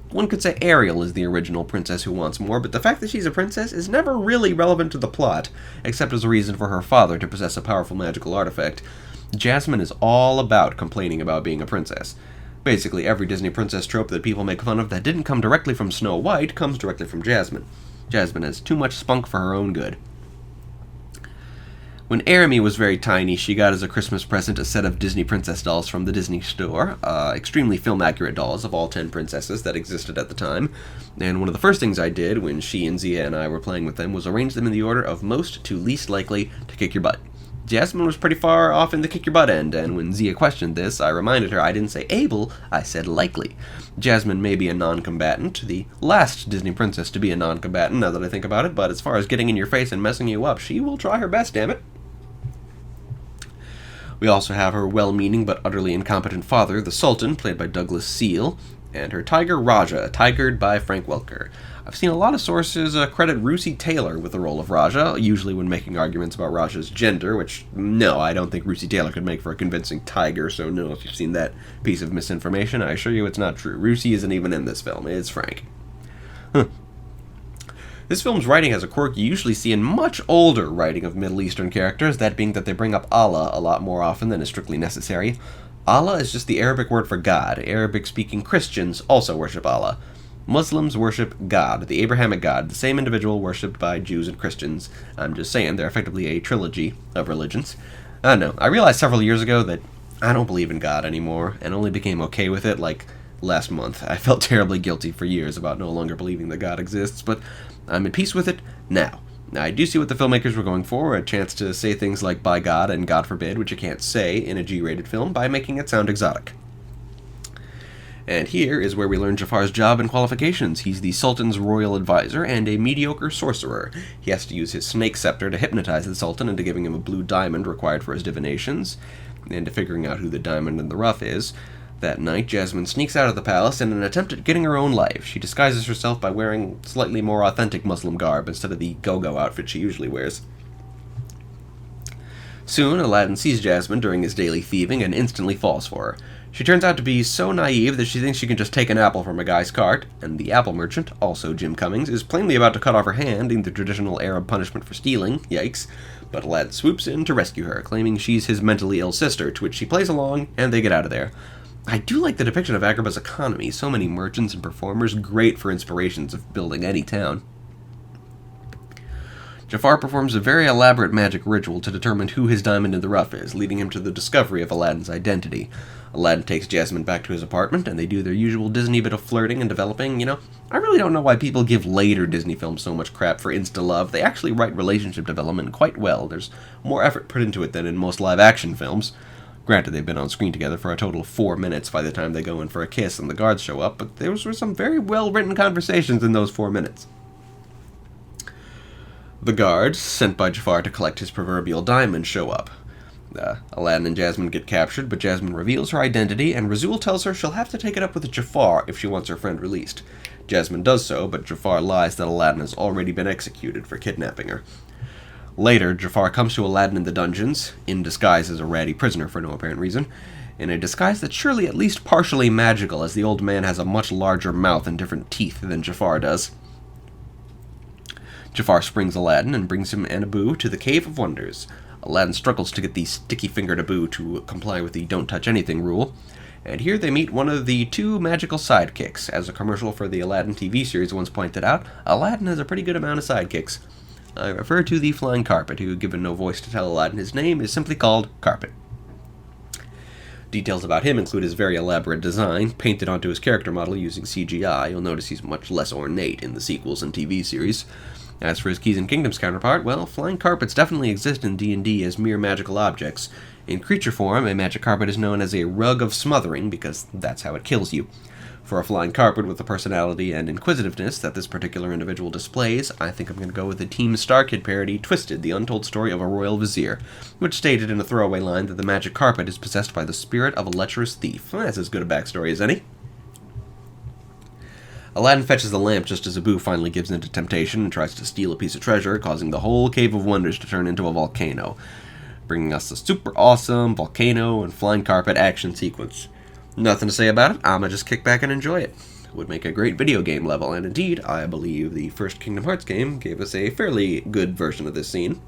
[SPEAKER 1] One could say Ariel is the original princess who wants more, but the fact that she's a princess is never really relevant to the plot, except as a reason for her father to possess a powerful magical artifact. Jasmine is all about complaining about being a princess. Basically, every Disney princess trope that people make fun of that didn't come directly from Snow White comes directly from Jasmine. Jasmine has too much spunk for her own good. When Aramy was very tiny, she got as a Christmas present a set of Disney princess dolls from the Disney store, extremely film-accurate dolls of all 10 princesses that existed at the time, and one of the first things I did when she and Zia and I were playing with them was arrange them in the order of most to least likely to kick your butt. Jasmine was pretty far off in the kick your butt end, and when Zia questioned this, I reminded her I didn't say able, I said likely. Jasmine may be a non-combatant, the last Disney princess to be a non-combatant now that I think about it, but as far as getting in your face and messing you up, she will try her best, damn it. We also have her well-meaning but utterly incompetent father, the Sultan, played by Douglas Seal, and her tiger Raja, tigered by Frank Welker. I've seen a lot of sources credit Russi Taylor with the role of Raja, usually when making arguments about Raja's gender, which, no, I don't think Russi Taylor could make for a convincing tiger, so no, if you've seen that piece of misinformation, I assure you it's not true. Russi isn't even in this film, it's Frank. This film's writing has a quirk you usually see in much older writing of Middle Eastern characters, that being that they bring up Allah a lot more often than is strictly necessary. Allah is just the Arabic word for God. Arabic-speaking Christians also worship Allah. Muslims worship God, the Abrahamic God, the same individual worshipped by Jews and Christians. I'm just saying, they're effectively a trilogy of religions. I don't know. I realized several years ago that I don't believe in God anymore, and only became okay with it, like, last month. I felt terribly guilty for years about no longer believing that God exists, but I'm at peace with it now. I do see what the filmmakers were going for, a chance to say things like by God and God forbid, which you can't say in a G-rated film, by making it sound exotic. And here is where we learn Jafar's job and qualifications. He's the Sultan's royal advisor and a mediocre sorcerer. He has to use his snake scepter to hypnotize the Sultan into giving him a blue diamond required for his divinations, and to figuring out who the diamond in the rough is. That night, Jasmine sneaks out of the palace in an attempt at getting her own life. She disguises herself by wearing slightly more authentic Muslim garb instead of the go-go outfit she usually wears. Soon, Aladdin sees Jasmine during his daily thieving and instantly falls for her. She turns out to be so naive that she thinks she can just take an apple from a guy's cart, and the apple merchant, also Jim Cummings, is plainly about to cut off her hand in the traditional Arab punishment for stealing, yikes, but Aladdin swoops in to rescue her, claiming she's his mentally ill sister, to which she plays along, and they get out of there. I do like the depiction of Agrabah's economy, so many merchants and performers, great for inspirations of building any town. Jafar performs a very elaborate magic ritual to determine who his diamond in the rough is, leading him to the discovery of Aladdin's identity. Aladdin takes Jasmine back to his apartment, and they do their usual Disney bit of flirting and developing. I really don't know why people give later Disney films so much crap for insta-love. They actually write relationship development quite well. There's more effort put into it than in most live-action films. Granted, they've been on screen together for a total of 4 minutes by the time they go in for a kiss and the guards show up, but there were some very well-written conversations in those 4 minutes. The guards, sent by Jafar to collect his proverbial diamond, show up. Aladdin and Jasmine get captured, but Jasmine reveals her identity, and Razul tells her she'll have to take it up with Jafar if she wants her friend released. Jasmine does so, but Jafar lies that Aladdin has already been executed for kidnapping her. Later, Jafar comes to Aladdin in the dungeons, in disguise as a ratty prisoner for no apparent reason, in a disguise that's surely at least partially magical, as the old man has a much larger mouth and different teeth than Jafar does. Jafar springs Aladdin and brings him and Abu to the Cave of Wonders. Aladdin struggles to get the sticky-fingered Abu to comply with the don't touch anything rule, and here they meet one of the 2 magical sidekicks. As a commercial for the Aladdin TV series once pointed out, Aladdin has a pretty good amount of sidekicks. I refer to the flying carpet, who, given no voice to tell Aladdin his name, is simply called Carpet. Details about him include his very elaborate design, painted onto his character model using CGI. You'll notice he's much less ornate in the sequels and TV series. As for his Keys and Kingdoms counterpart, well, flying carpets definitely exist in D&D as mere magical objects. In creature form, a magic carpet is known as a rug of smothering, because that's how it kills you. For a flying carpet with the personality and inquisitiveness that this particular individual displays, I think I'm going to go with the Team Starkid parody Twisted, the untold story of a royal vizier, which stated in a throwaway line that the magic carpet is possessed by the spirit of a lecherous thief. That's as good a backstory as any. Aladdin fetches the lamp just as Abu finally gives in to temptation and tries to steal a piece of treasure, causing the whole Cave of Wonders to turn into a volcano, bringing us the super awesome volcano and flying carpet action sequence. Nothing to say about it, I'ma just kick back and enjoy it. It would make a great video game level, and indeed, I believe the first Kingdom Hearts game gave us a fairly good version of this scene.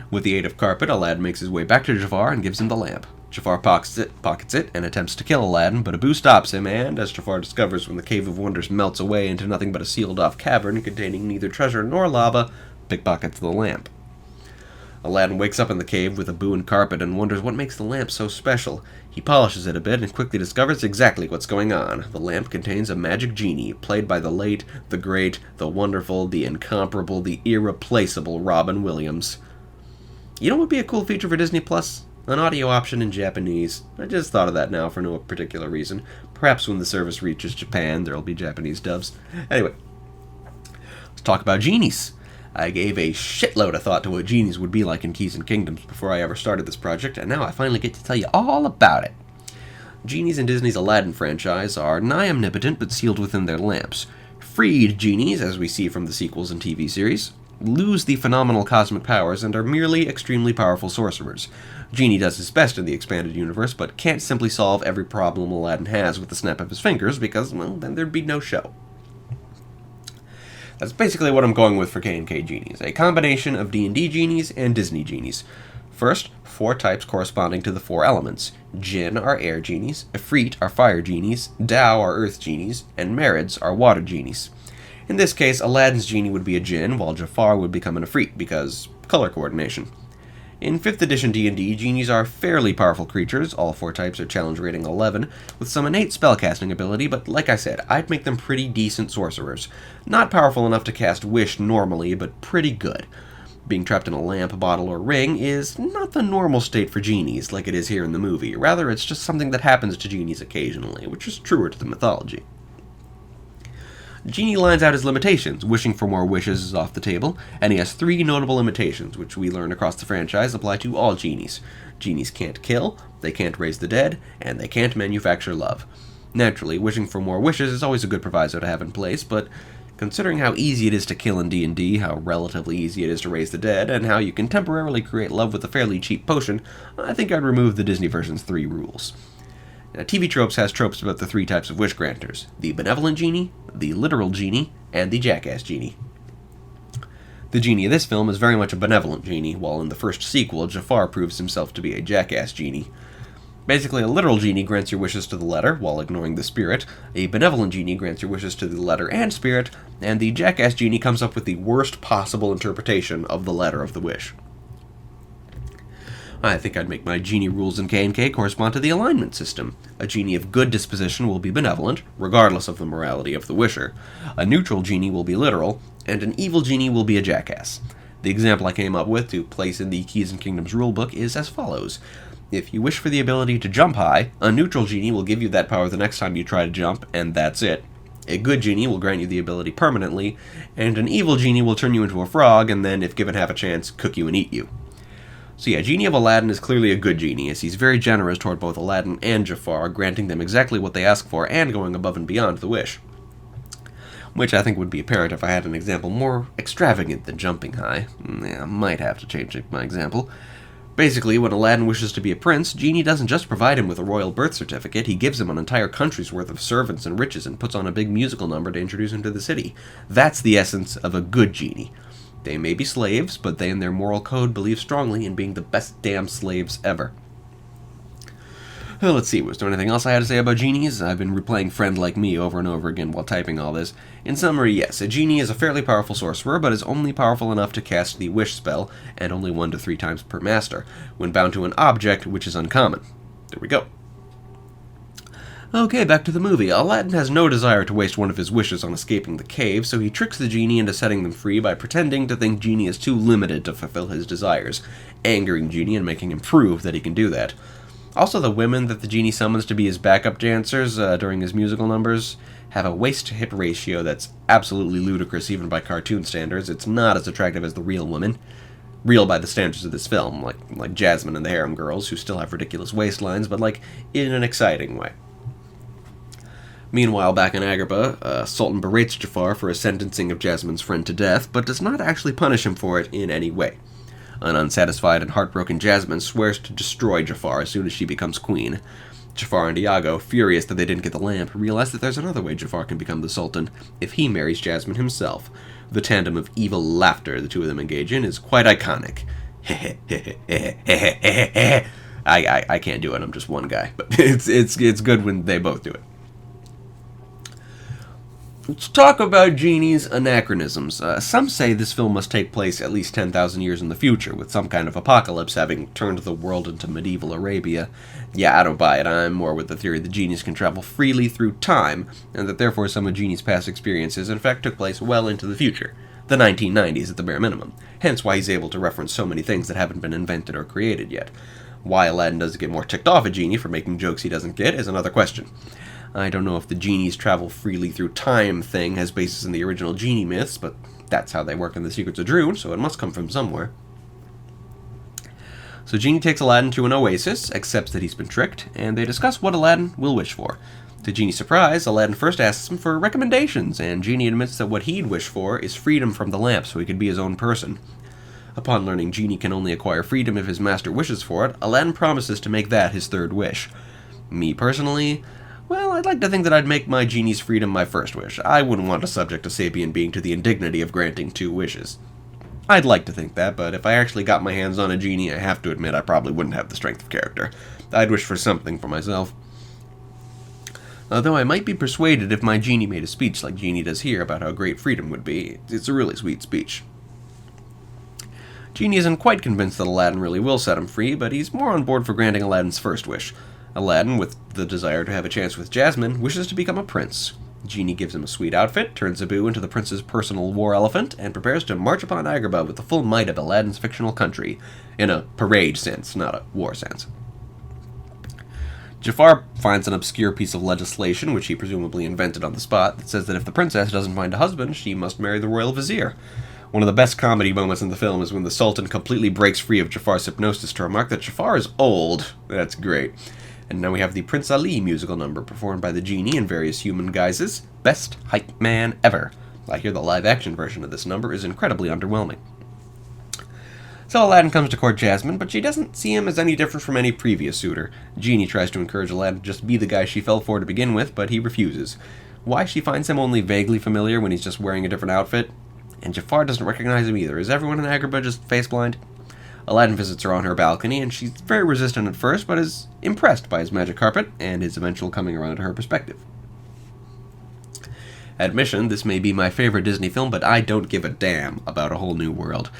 [SPEAKER 1] With the aid of Carpet, Aladdin makes his way back to Jafar and gives him the lamp. Jafar pockets it, and attempts to kill Aladdin, but Abu stops him, and, as Jafar discovers when the Cave of Wonders melts away into nothing but a sealed-off cavern containing neither treasure nor lava, pickpockets the lamp. Aladdin wakes up in the cave with Abu and Carpet and wonders what makes the lamp so special. He polishes it a bit and quickly discovers exactly what's going on. The lamp contains a magic genie, played by the late, the great, the wonderful, the incomparable, the irreplaceable Robin Williams. You know what would be a cool feature for Disney Plus? An audio option in Japanese. I just thought of that now for no particular reason. Perhaps when the service reaches Japan, there'll be Japanese dubs. Anyway, let's talk about genies. I gave a shitload of thought to what genies would be like in Keys and Kingdoms before I ever started this project, and now I finally get to tell you all about it. Genies in Disney's Aladdin franchise are nigh omnipotent but sealed within their lamps. Freed genies, as we see from the sequels and TV series, lose the phenomenal cosmic powers and are merely extremely powerful sorcerers. Genie does his best in the expanded universe, but can't simply solve every problem Aladdin has with the snap of his fingers, because, well, then there'd be no show. That's basically what I'm going with for K&K genies, a combination of D&D genies and Disney genies. First, 4 types corresponding to the 4 elements. Jinn are air genies, Ifrit are fire genies, Dao are earth genies, and Marids are water genies. In this case, Aladdin's genie would be a Jinn, while Jafar would become an Ifrit, because color coordination. In 5th edition D&D, genies are fairly powerful creatures. All 4 types are challenge rating 11, with some innate spellcasting ability, but like I said, I'd make them pretty decent sorcerers. Not powerful enough to cast Wish normally, but pretty good. Being trapped in a lamp, bottle, or ring is not the normal state for genies, like it is here in the movie. Rather, it's just something that happens to genies occasionally, which is truer to the mythology. Genie lines out his limitations. Wishing for more wishes is off the table, and he has 3 notable limitations, which we learn across the franchise apply to all genies. Genies can't kill, they can't raise the dead, and they can't manufacture love. Naturally, wishing for more wishes is always a good proviso to have in place, but considering how easy it is to kill in D&D, how relatively easy it is to raise the dead, and how you can temporarily create love with a fairly cheap potion, I think I'd remove the Disney version's 3 rules. Now, TV Tropes has tropes about the 3 types of wish granters: the benevolent genie, the literal genie, and the jackass genie. The genie of this film is very much a benevolent genie, while in the first sequel, Jafar proves himself to be a jackass genie. Basically, a literal genie grants your wishes to the letter, while ignoring the spirit. A benevolent genie grants your wishes to the letter and spirit, and the jackass genie comes up with the worst possible interpretation of the letter of the wish. I think I'd make my genie rules in K&K correspond to the alignment system. A genie of good disposition will be benevolent, regardless of the morality of the wisher. A neutral genie will be literal, and an evil genie will be a jackass. The example I came up with to place in the Keys and Kingdoms rulebook is as follows. If you wish for the ability to jump high, a neutral genie will give you that power the next time you try to jump, and that's it. A good genie will grant you the ability permanently, and an evil genie will turn you into a frog, and then, if given half a chance, cook you and eat you. So yeah, Genie of Aladdin is clearly a good genie, as he's very generous toward both Aladdin and Jafar, granting them exactly what they ask for and going above and beyond the wish. Which I think would be apparent if I had an example more extravagant than jumping high. I might have to change my example. Basically, when Aladdin wishes to be a prince, Genie doesn't just provide him with a royal birth certificate, he gives him an entire country's worth of servants and riches and puts on a big musical number to introduce him to the city. That's the essence of a good genie. They may be slaves, but they and their moral code believe strongly in being the best damn slaves ever. Well, let's see, was there anything else I had to say about genies? I've been replaying Friend Like Me over and over again while typing all this. In summary, yes, a genie is a fairly powerful sorcerer, but is only powerful enough to cast the wish spell, and only 1 to 3 times per master, when bound to an object, which is uncommon. There we go. Okay, back to the movie. Aladdin has no desire to waste one of his wishes on escaping the cave, so he tricks the genie into setting them free by pretending to think Genie is too limited to fulfill his desires, angering Genie and making him prove that he can do that. Also, the women that the genie summons to be his backup dancers during his musical numbers have a waist-to-hip ratio that's absolutely ludicrous even by cartoon standards. It's not as attractive as the real women. Real by the standards of this film, like Jasmine and the Harem Girls, who still have ridiculous waistlines, but in an exciting way. Meanwhile, back in Agrabah, Sultan berates Jafar for his sentencing of Jasmine's friend to death, but does not actually punish him for it in any way. An unsatisfied and heartbroken Jasmine swears to destroy Jafar as soon as she becomes queen. Jafar and Iago, furious that they didn't get the lamp, realize that there's another way Jafar can become the Sultan, if he marries Jasmine himself. The tandem of evil laughter the two of them engage in is quite iconic. I can't do it, I'm just one guy, but it's good when they both do it. Let's talk about Genie's anachronisms. Some say this film must take place at least 10,000 years in the future, with some kind of apocalypse having turned the world into medieval Arabia. Yeah, I don't buy it. I'm more with the theory that genies can travel freely through time, and that therefore some of Genie's past experiences in fact took place well into the future. The 1990s at the bare minimum. Hence why he's able to reference so many things that haven't been invented or created yet. Why Aladdin doesn't get more ticked off at Genie for making jokes he doesn't get is another question. I don't know if the genies travel freely through time thing has basis in the original Genie myths, but that's how they work in the Secrets of Droon, so it must come from somewhere. So Genie takes Aladdin to an oasis, accepts that he's been tricked, and they discuss what Aladdin will wish for. To Genie's surprise, Aladdin first asks him for recommendations, and Genie admits that what he'd wish for is freedom from the lamp so he could be his own person. Upon learning Genie can only acquire freedom if his master wishes for it, Aladdin promises to make that his third wish. Me personally, well, I'd like to think that I'd make my genie's freedom my first wish. I wouldn't want to subject a sapient being to the indignity of granting 2 wishes. I'd like to think that, but if I actually got my hands on a genie, I have to admit I probably wouldn't have the strength of character. I'd wish for something for myself. Though I might be persuaded if my genie made a speech like Genie does here about how great freedom would be. It's a really sweet speech. Genie isn't quite convinced that Aladdin really will set him free, but he's more on board for granting Aladdin's first wish. Aladdin, with the desire to have a chance with Jasmine, wishes to become a prince. Genie gives him a sweet outfit, turns Abu into the prince's personal war elephant, and prepares to march upon Agrabah with the full might of Aladdin's fictional country, in a parade sense, not a war sense. Jafar finds an obscure piece of legislation, which he presumably invented on the spot, that says that if the princess doesn't find a husband, she must marry the royal vizier. One of the best comedy moments in the film is when the Sultan completely breaks free of Jafar's hypnosis to remark that Jafar is old. That's great. And now we have the Prince Ali musical number, performed by the Genie in various human guises. Best hype man ever. I hear the live-action version of this number is incredibly underwhelming. So Aladdin comes to court Jasmine, but she doesn't see him as any different from any previous suitor. Genie tries to encourage Aladdin to just be the guy she fell for to begin with, but he refuses. Why she finds him only vaguely familiar when he's just wearing a different outfit? And Jafar doesn't recognize him either. Is everyone in Agrabah just face-blind? Aladdin visits her on her balcony, and she's very resistant at first, but is impressed by his magic carpet and his eventual coming around to her perspective. Admission, this may be my favorite Disney film, but I don't give a damn about A Whole New World.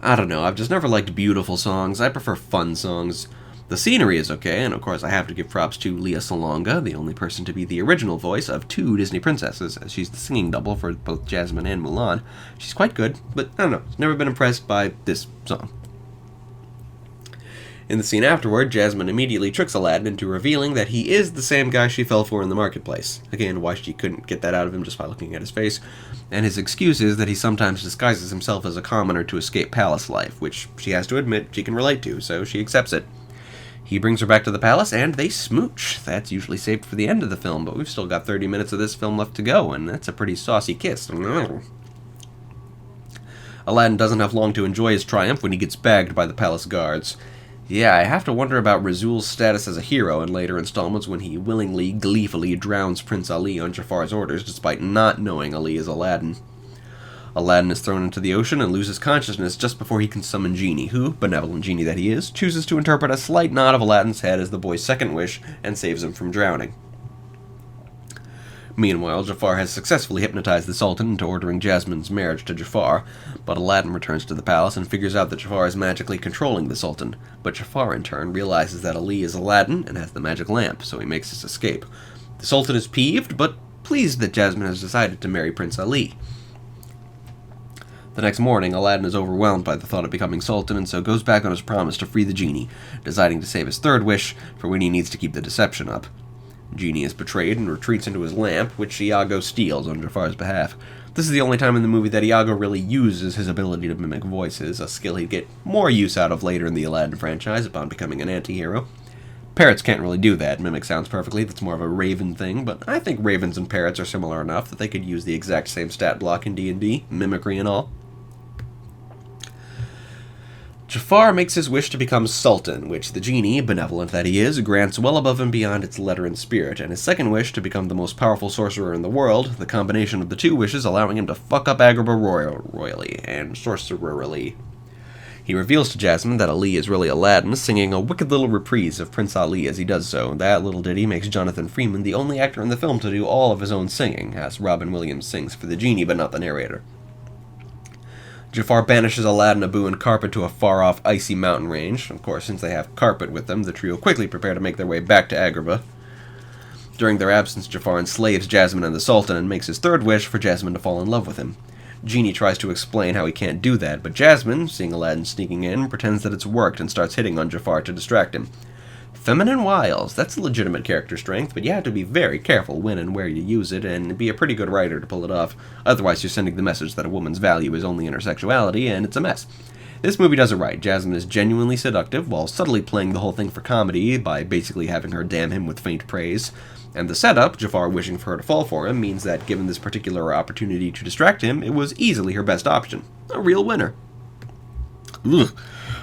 [SPEAKER 1] I don't know, I've just never liked beautiful songs. I prefer fun songs. The scenery is okay, and of course I have to give props to Lea Salonga, the only person to be the original voice of 2 Disney princesses, as she's the singing double for both Jasmine and Mulan. She's quite good, but I don't know, never been impressed by this song. In the scene afterward, Jasmine immediately tricks Aladdin into revealing that he is the same guy she fell for in the marketplace. Again, why she couldn't get that out of him just by looking at his face. And his excuse is that he sometimes disguises himself as a commoner to escape palace life, which she has to admit she can relate to, so she accepts it. He brings her back to the palace, and they smooch. That's usually saved for the end of the film, but we've still got 30 minutes of this film left to go, and that's a pretty saucy kiss. Aladdin doesn't have long to enjoy his triumph when he gets bagged by the palace guards. Yeah, I have to wonder about Razul's status as a hero in later installments when he willingly, gleefully drowns Prince Ali on Jafar's orders despite not knowing Ali is Aladdin. Aladdin is thrown into the ocean and loses consciousness just before he can summon Genie, who, benevolent Genie that he is, chooses to interpret a slight nod of Aladdin's head as the boy's second wish and saves him from drowning. Meanwhile, Jafar has successfully hypnotized the Sultan into ordering Jasmine's marriage to Jafar, but Aladdin returns to the palace and figures out that Jafar is magically controlling the Sultan, but Jafar in turn realizes that Ali is Aladdin and has the magic lamp, so he makes his escape. The Sultan is peeved, but pleased that Jasmine has decided to marry Prince Ali. The next morning, Aladdin is overwhelmed by the thought of becoming Sultan, and so goes back on his promise to free the Genie, deciding to save his third wish for when he needs to keep the deception up. Genie is betrayed and retreats into his lamp, which Iago steals on Jafar's behalf. This is the only time in the movie that Iago really uses his ability to mimic voices, a skill he'd get more use out of later in the Aladdin franchise upon becoming an anti-hero. Parrots can't really do that, mimic sounds perfectly, that's more of a raven thing, but I think ravens and parrots are similar enough that they could use the exact same stat block in D&D, mimicry and all. Jafar makes his wish to become Sultan, which the Genie, benevolent that he is, grants well above and beyond its letter and spirit, and his second wish to become the most powerful sorcerer in the world, the combination of the 2 wishes allowing him to fuck up Agrabah royally and sorcererily. He reveals to Jasmine that Ali is really Aladdin, singing a wicked little reprise of Prince Ali as he does so. That little ditty makes Jonathan Freeman the only actor in the film to do all of his own singing, as Robin Williams sings for the Genie but not the narrator. Jafar banishes Aladdin, Abu, and Carpet to a far-off icy mountain range. Of course, since they have Carpet with them, the trio quickly prepare to make their way back to Agrabah. During their absence, Jafar enslaves Jasmine and the Sultan and makes his third wish for Jasmine to fall in love with him. Genie tries to explain how he can't do that, but Jasmine, seeing Aladdin sneaking in, pretends that it's worked and starts hitting on Jafar to distract him. Feminine wiles, that's a legitimate character strength, but you have to be very careful when and where you use it, and be a pretty good writer to pull it off. Otherwise, you're sending the message that a woman's value is only in her sexuality, and it's a mess. This movie does it right. Jasmine is genuinely seductive, while subtly playing the whole thing for comedy, by basically having her damn him with faint praise. And the setup, Jafar wishing for her to fall for him, means that given this particular opportunity to distract him, it was easily her best option. A real winner. Ugh.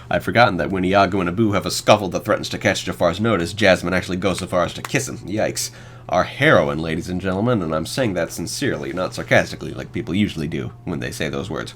[SPEAKER 1] I'd forgotten that when Iago and Abu have a scuffle that threatens to catch Jafar's notice, Jasmine actually goes so far as to kiss him. Yikes. Our heroine, ladies and gentlemen, and I'm saying that sincerely, not sarcastically, like people usually do when they say those words.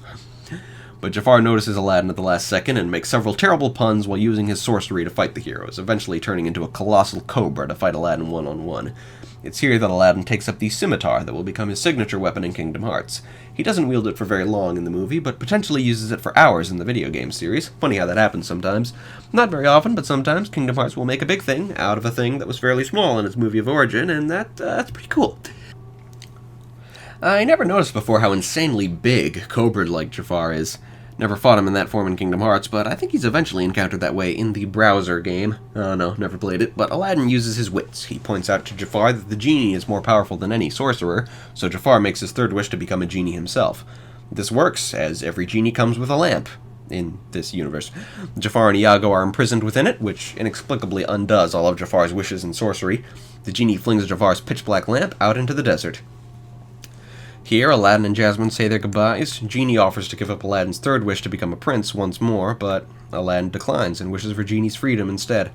[SPEAKER 1] But Jafar notices Aladdin at the last second and makes several terrible puns while using his sorcery to fight the heroes, eventually turning into a colossal cobra to fight Aladdin one-on-one. It's here that Aladdin takes up the scimitar that will become his signature weapon in Kingdom Hearts. He doesn't wield it for very long in the movie, but potentially uses it for hours in the video game series. Funny how that happens sometimes. Not very often, but sometimes Kingdom Hearts will make a big thing out of a thing that was fairly small in its movie of origin, and that's pretty cool. I never noticed before how insanely big Cobra-like Jafar is. Never fought him in that form in Kingdom Hearts, but I think he's eventually encountered that way in the browser game. Oh no, never played it, but Aladdin uses his wits. He points out to Jafar that the genie is more powerful than any sorcerer, so Jafar makes his third wish to become a genie himself. This works, as every genie comes with a lamp in this universe. Jafar and Iago are imprisoned within it, which inexplicably undoes all of Jafar's wishes and sorcery. The genie flings Jafar's pitch-black lamp out into the desert. Here, Aladdin and Jasmine say their goodbyes. Genie offers to give up Aladdin's third wish to become a prince once more, but Aladdin declines and wishes for Genie's freedom instead.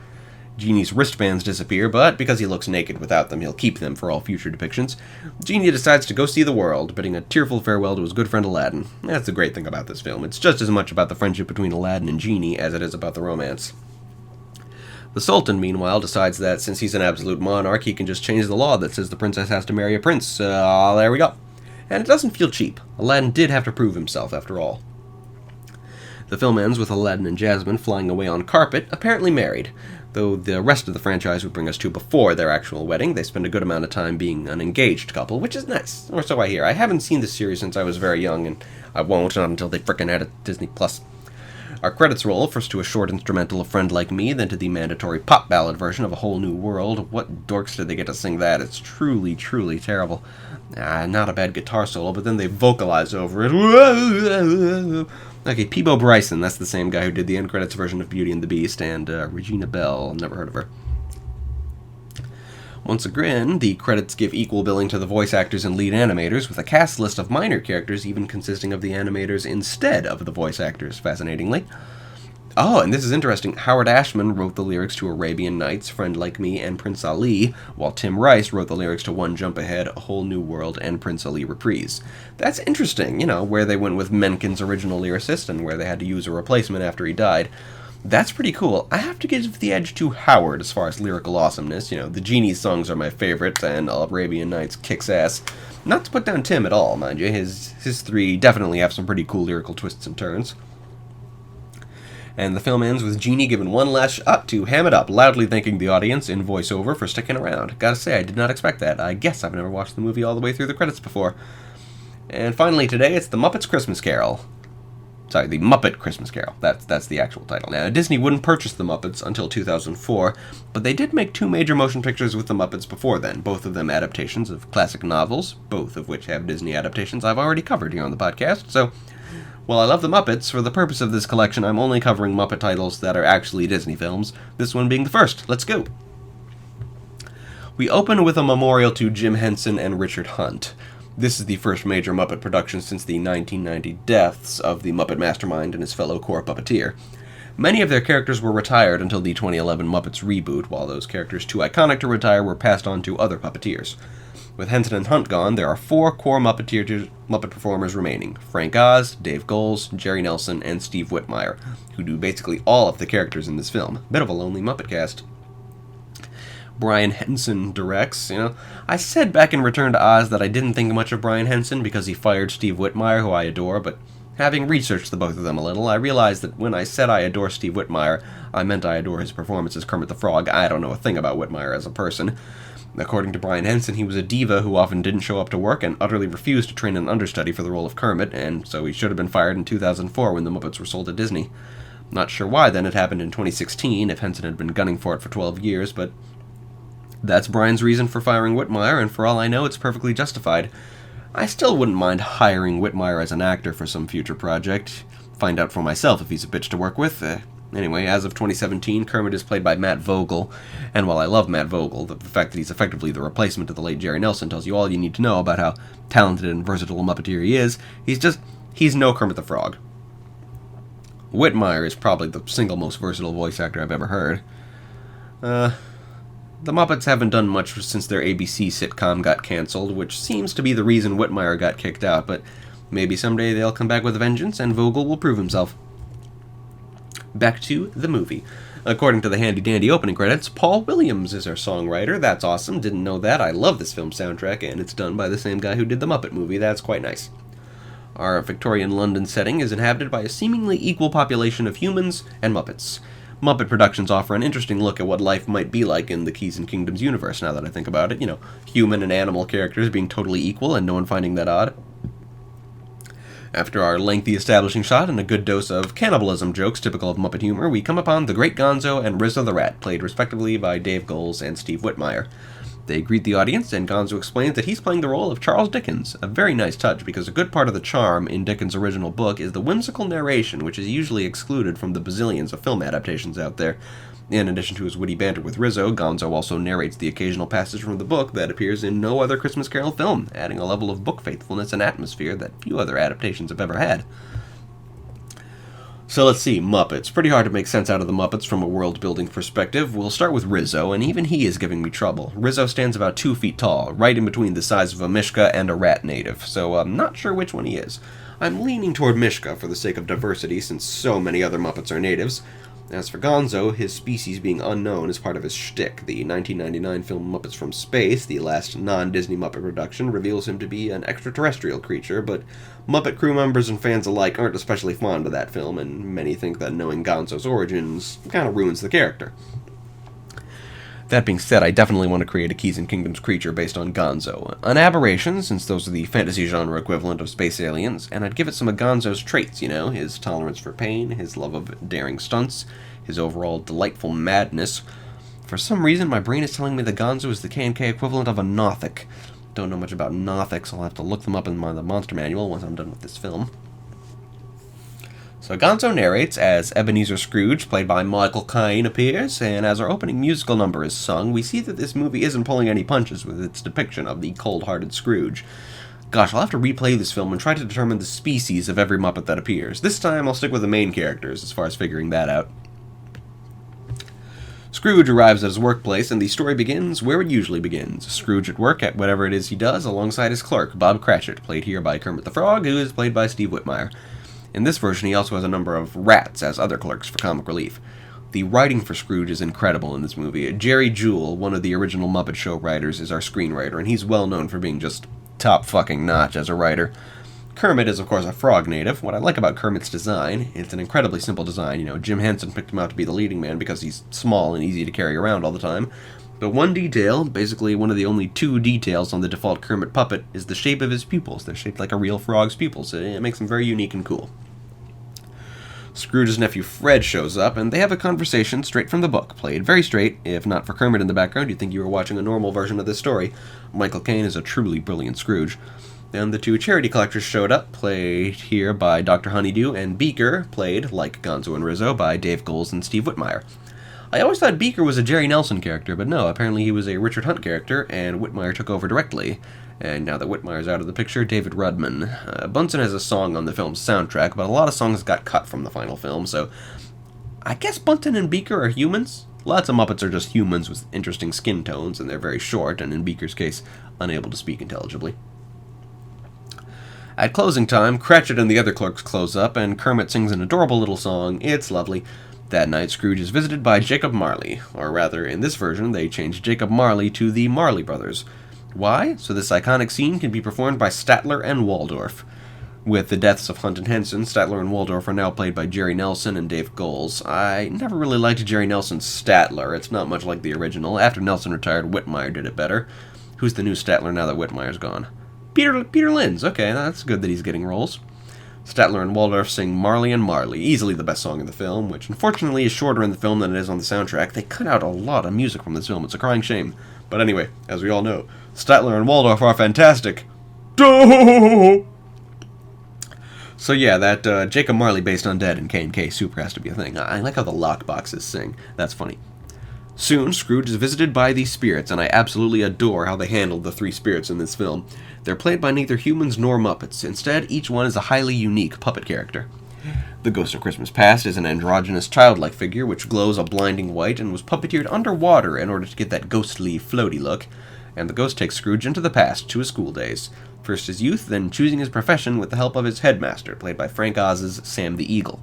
[SPEAKER 1] Genie's wristbands disappear, but because he looks naked without them, he'll keep them for all future depictions. Genie decides to go see the world, bidding a tearful farewell to his good friend Aladdin. That's the great thing about this film. It's just as much about the friendship between Aladdin and Genie as it is about the romance. The Sultan, meanwhile, decides that since he's an absolute monarch, he can just change the law that says the princess has to marry a prince. There we go. And it doesn't feel cheap. Aladdin did have to prove himself, after all. The film ends with Aladdin and Jasmine flying away on carpet, apparently married, though the rest of the franchise would bring us to before their actual wedding. They spend a good amount of time being an engaged couple, which is nice, or so I hear. I haven't seen this series since I was very young, and I won't not until they frickin' add it to Disney+. Our credits roll first to a short instrumental of Friend Like Me, then to the mandatory pop ballad version of A Whole New World. What dorks did they get to sing that? It's truly, truly terrible. Not a bad guitar solo, but then they vocalize over it. Okay, Peebo Bryson, that's the same guy who did the end credits version of Beauty and the Beast, and Regina Bell, never heard of her. Once again, the credits give equal billing to the voice actors and lead animators, with a cast list of minor characters even consisting of the animators instead of the voice actors, fascinatingly. Oh, and this is interesting. Howard Ashman wrote the lyrics to Arabian Nights, Friend Like Me, and Prince Ali, while Tim Rice wrote the lyrics to One Jump Ahead, A Whole New World, and Prince Ali Reprise. That's interesting, where they went with Menken's original lyricist and where they had to use a replacement after he died. That's pretty cool. I have to give the edge to Howard as far as lyrical awesomeness. The Genie songs are my favorite, and Arabian Nights kicks ass. Not to put down Tim at all, mind you. His three definitely have some pretty cool lyrical twists and turns. And the film ends with Genie giving one last shot to ham it up, loudly thanking the audience in voiceover for sticking around. Gotta say, I did not expect that. I guess I've never watched the movie all the way through the credits before. And finally today, it's The Muppets Christmas Carol. Sorry, The Muppet Christmas Carol. That's the actual title. Now, Disney wouldn't purchase The Muppets until 2004, but they did make two major motion pictures with The Muppets before then, both of them adaptations of classic novels, both of which have Disney adaptations I've already covered here on the podcast, so while I love The Muppets, for the purpose of this collection, I'm only covering Muppet titles that are actually Disney films, this one being the first. Let's go! We open with a memorial to Jim Henson and Richard Hunt. This is the first major Muppet production since the 1990 deaths of the Muppet Mastermind and his fellow core puppeteer. Many of their characters were retired until the 2011 Muppets reboot, while those characters too iconic to retire were passed on to other puppeteers. With Henson and Hunt gone, there are four core Muppet performers remaining: Frank Oz, Dave Goelz, Jerry Nelson, and Steve Whitmire, who do basically all of the characters in this film. Bit of a lonely Muppet cast. Brian Henson directs. I said back in Return to Oz that I didn't think much of Brian Henson because he fired Steve Whitmire, who I adore, but having researched the both of them a little, I realized that when I said I adore Steve Whitmire, I meant I adore his performance as Kermit the Frog. I don't know a thing about Whitmire as a person. According to Brian Henson, he was a diva who often didn't show up to work and utterly refused to train an understudy for the role of Kermit, and so he should have been fired in 2004 when the Muppets were sold to Disney. Not sure why then it happened in 2016, if Henson had been gunning for it for 12 years, but that's Brian's reason for firing Whitmire, and for all I know, it's perfectly justified. I still wouldn't mind hiring Whitmire as an actor for some future project. Find out for myself if he's a bitch to work with. Anyway, as of 2017, Kermit is played by Matt Vogel, and while I love Matt Vogel, the fact that he's effectively the replacement of the late Jerry Nelson tells you all you need to know about how talented and versatile a Muppeteer he is. He's no Kermit the Frog. Whitmire is probably the single most versatile voice actor I've ever heard. The Muppets haven't done much since their ABC sitcom got canceled, which seems to be the reason Whitmire got kicked out, but Maybe someday they'll come back with a vengeance and Vogel will prove himself. Back to the movie. According to the handy-dandy opening credits, Paul Williams is our songwriter. That's awesome. Didn't know that. I love this film's soundtrack, and it's done by the same guy who did the Muppet movie. That's quite nice. Our Victorian London setting is inhabited by a seemingly equal population of humans and Muppets. Muppet productions offer an interesting look at what life might be like in the Keys and Kingdoms universe, now that I think about it. You know, human and animal characters being totally equal and no one finding that odd. After our lengthy establishing shot and a good dose of cannibalism jokes typical of Muppet humor, we come upon the Great Gonzo and Rizzo the Rat, played respectively by Dave Goelz and Steve Whitmire. They greet the audience, and Gonzo explains that he's playing the role of Charles Dickens, a very nice touch because a good part of the charm in Dickens' original book is the whimsical narration, which is usually excluded from the bazillions of film adaptations out there. In addition to his witty banter with Rizzo, Gonzo also narrates the occasional passage from the book that appears in no other Christmas Carol film, adding a level of book faithfulness and atmosphere that few other adaptations have ever had. So let's see, Muppets. Pretty hard to make sense out of the Muppets from a world-building perspective. We'll start with Rizzo, and even he is giving me trouble. Rizzo stands about 2 feet tall, right in between the size of a Mishka and a rat native, so I'm not sure which one he is. I'm leaning toward Mishka for the sake of diversity, since so many other Muppets are natives. As for Gonzo, his species being unknown is part of his shtick. The 1999 film Muppets from Space, the last non-Disney Muppet production, reveals him to be an extraterrestrial creature, but Muppet crew members and fans alike aren't especially fond of that film, and many think that knowing Gonzo's origins kind of ruins the character. That being said, I definitely want to create a Keys and Kingdoms creature based on Gonzo. An aberration, since those are the fantasy genre equivalent of space aliens, and I'd give it some of Gonzo's traits, you know, his tolerance for pain, his love of daring stunts, his overall delightful madness. For some reason, my brain is telling me that Gonzo is the K&K equivalent of a Nothic. Don't know much about Nothics, I'll have to look them up in the Monster Manual once I'm done with this film. So Gonzo narrates as Ebenezer Scrooge, played by Michael Caine, appears, and as our opening musical number is sung, we see that this movie isn't pulling any punches with its depiction of the cold-hearted Scrooge. Gosh, I'll have to replay this film and try to determine the species of every Muppet that appears. This time I'll stick with the main characters, as far as figuring that out. Scrooge arrives at his workplace, and the story begins where it usually begins. Scrooge at work at whatever it is he does, alongside his clerk, Bob Cratchit, played here by Kermit the Frog, who is played by Steve Whitmire. In this version, he also has a number of rats as other clerks for comic relief. The writing for Scrooge is incredible in this movie. Jerry Jewell, one of the original Muppet Show writers, is our screenwriter, and he's well known for being just top fucking notch as a writer. Kermit is, of course, a frog native. What I like about Kermit's design, it's an incredibly simple design. You know, Jim Henson picked him out to be the leading man because he's small and easy to carry around all the time. But one detail, basically one of the only 2 details on the default Kermit puppet, is the shape of his pupils. They're shaped like a real frog's pupils. It makes them very unique and cool. Scrooge's nephew Fred shows up, and they have a conversation straight from the book, played very straight. If not for Kermit in the background, you'd think you were watching a normal version of this story. Michael Caine is a truly brilliant Scrooge. Then the 2 charity collectors showed up, played here by Dr. Honeydew, and Beaker, played, like Gonzo and Rizzo, by Dave Goelz and Steve Whitmire. I always thought Beaker was a Jerry Nelson character, but no, apparently he was a Richard Hunt character, and Whitmire took over directly. And now that Whitmire's out of the picture, David Rudman. Bunsen has a song on the film's soundtrack, but a lot of songs got cut from the final film, so I guess Bunsen and Beaker are humans? Lots of Muppets are just humans with interesting skin tones, and they're very short, and in Beaker's case, unable to speak intelligibly. At closing time, Cratchit and the other clerks close up, and Kermit sings an adorable little song. It's lovely. That night, Scrooge is visited by Jacob Marley, or rather, in this version, they changed Jacob Marley to the Marley Brothers. Why? So this iconic scene can be performed by Statler and Waldorf. With the deaths of Hunt and Henson, Statler and Waldorf are now played by Jerry Nelson and Dave Goelz. I never really liked Jerry Nelson's Statler. It's not much like the original. After Nelson retired, Whitmire did it better. Who's the new Statler now that Whitmire's gone? Peter Linz. Okay, that's good that he's getting roles. Statler and Waldorf sing Marley and Marley, easily the best song in the film, which unfortunately is shorter in the film than it is on the soundtrack. They cut out a lot of music from this film. It's a crying shame. But anyway, as we all know, Statler and Waldorf are fantastic. So yeah, that Jacob Marley based on Dead and K&K Super has to be a thing. I like how the lockboxes sing. That's funny. Soon, Scrooge is visited by these spirits, and I absolutely adore how they handled the 3 spirits in this film. They're played by neither humans nor Muppets. Instead, each one is a highly unique puppet character. The Ghost of Christmas Past is an androgynous childlike figure which glows a blinding white and was puppeteered underwater in order to get that ghostly, floaty look. and the ghost takes Scrooge into the past to his school days. First his youth, then choosing his profession with the help of his headmaster, played by Frank Oz's Sam the Eagle.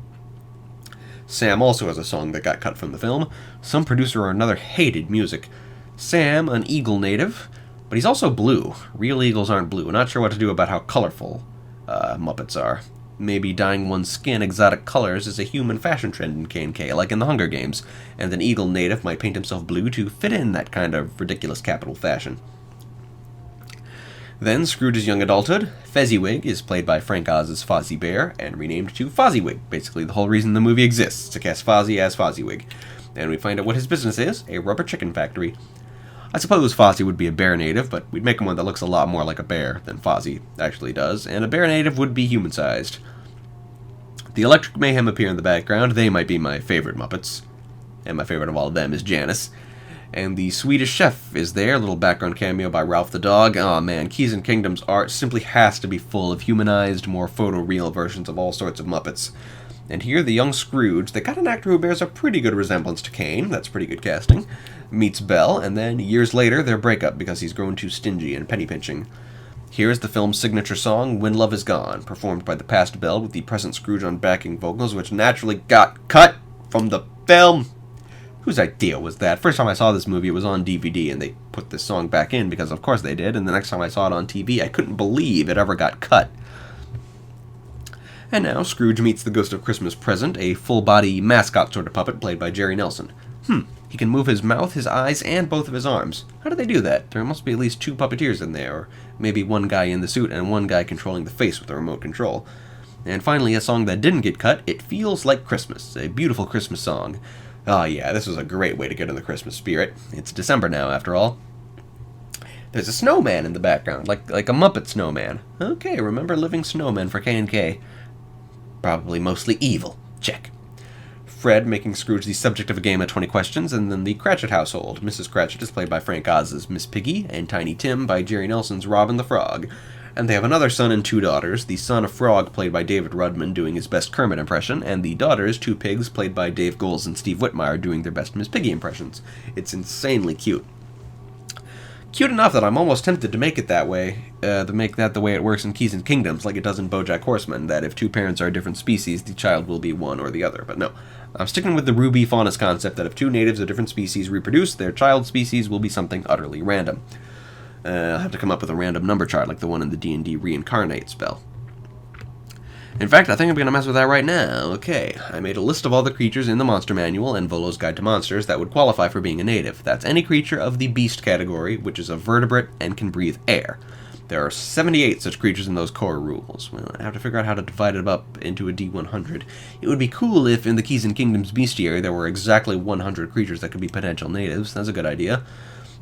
[SPEAKER 1] Sam also has a song that got cut from the film. Some producer or another hated music. Sam, an eagle native, but he's also blue. Real eagles aren't blue. Not sure what to do about how colorful Muppets are. Maybe dyeing one's skin exotic colors is a human fashion trend in K&K, like in the Hunger Games, and an eagle native might paint himself blue to fit in that kind of ridiculous capital fashion. Then Scrooge's young adulthood. Fezziwig is played by Frank Oz's Fozzie Bear and renamed to Fozziewig. Basically the whole reason the movie exists, to cast Fozzie as Fozziewig. And we find out what his business is, a rubber chicken factory. I suppose Fozzie would be a bear native, but we'd make him one that looks a lot more like a bear than Fozzie actually does, and a bear native would be human-sized. The Electric Mayhem appear in the background. They might be my favorite Muppets, and my favorite of all of them is Janice. And the Swedish Chef is there, a little background cameo by Ralph the Dog. Aw man, Keys and Kingdom's art simply has to be full of humanized, more photoreal versions of all sorts of Muppets. And here, the young Scrooge, they got an actor who bears a pretty good resemblance to Kane, that's pretty good casting, meets Belle, and then, years later, their breakup because he's grown too stingy and penny-pinching. Here's the film's signature song, When Love Is Gone, performed by the past Belle with the present Scrooge on backing vocals, which naturally got cut from the film. Whose idea was that? First time I saw this movie, it was on DVD, and they put this song back in, because of course they did, and the next time I saw it on TV, I couldn't believe it ever got cut. And now, Scrooge meets the Ghost of Christmas Present, a full-body mascot sort of puppet played by Jerry Nelson. He can move his mouth, his eyes, and both of his arms. How do they do that? There must be at least 2 puppeteers in there, or maybe one guy in the suit and one guy controlling the face with a remote control. And finally, a song that didn't get cut, It Feels Like Christmas, a beautiful Christmas song. Oh yeah, this was a great way to get in the Christmas spirit. It's December now, after all. There's a snowman in the background, like a Muppet snowman. Okay, remember living snowmen for K&K. Probably mostly evil. Check. Fred making Scrooge the subject of a game of 20 questions, and then the Cratchit household. Mrs. Cratchit is played by Frank Oz's Miss Piggy, and Tiny Tim by Jerry Nelson's Robin the Frog. And they have another son and 2 daughters, the son of Frog played by David Rudman doing his best Kermit impression, and the daughters, 2 pigs played by Dave Goelz and Steve Whitmire doing their best Miss Piggy impressions. It's insanely cute. Cute enough that I'm almost tempted to make it that way, to make that the way it works in Keys and Kingdoms, like it does in BoJack Horseman, that if 2 parents are a different species, the child will be one or the other. But no, I'm sticking with the Ruby Faunus concept that if 2 natives of different species reproduce, their child species will be something utterly random. I'll have to come up with a random number chart like the one in the D&D Reincarnate spell. In fact, I think I'm going to mess with that right now. Okay, I made a list of all the creatures in the Monster Manual and Volo's Guide to Monsters that would qualify for being a native. That's any creature of the beast category, which is a vertebrate and can breathe air. There are 78 such creatures in those core rules. Well, I have to figure out how to divide it up into a D100. It would be cool if in the Keys and Kingdoms bestiary there were exactly 100 creatures that could be potential natives. That's a good idea.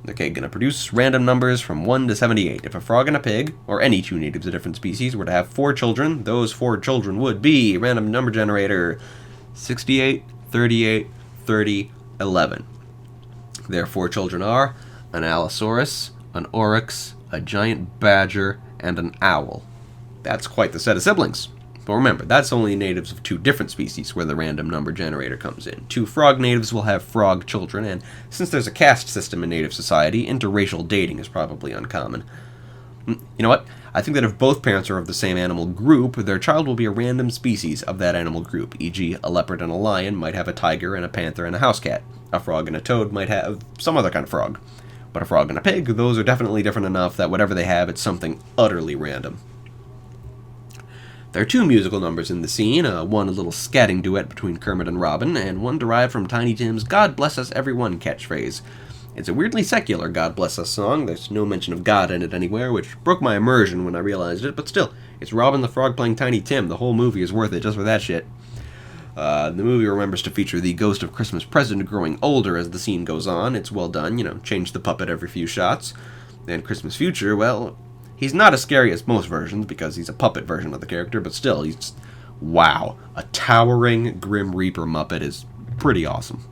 [SPEAKER 1] Okay, gonna produce random numbers from 1 to 78. If a frog and a pig, or any 2 natives of different species, were to have 4 children, those 4 children would be, random number generator, 68, 38, 30, 11. Their 4 children are an Allosaurus, an Oryx, a giant badger, and an owl. That's quite the set of siblings. But remember, that's only natives of 2 different species where the random number generator comes in. 2 frog natives will have frog children, and since there's a caste system in native society, interracial dating is probably uncommon. You know what? I think that if both parents are of the same animal group, their child will be a random species of that animal group, e.g. a leopard and a lion might have a tiger and a panther and a house cat. A frog and a toad might have some other kind of frog. But a frog and a pig, those are definitely different enough that whatever they have, it's something utterly random. There are 2 musical numbers in the scene, one a little scatting duet between Kermit and Robin, and one derived from Tiny Tim's God Bless Us Everyone catchphrase. It's a weirdly secular God Bless Us song, there's no mention of God in it anywhere, which broke my immersion when I realized it, but still, it's Robin the Frog playing Tiny Tim, the whole movie is worth it just for that shit. The movie remembers to feature the Ghost of Christmas Present growing older as the scene goes on, it's well done, change the puppet every few shots. And Christmas Future, well, he's not as scary as most versions, because he's a puppet version of the character, but still, he's just, wow. A towering Grim Reaper Muppet is pretty awesome.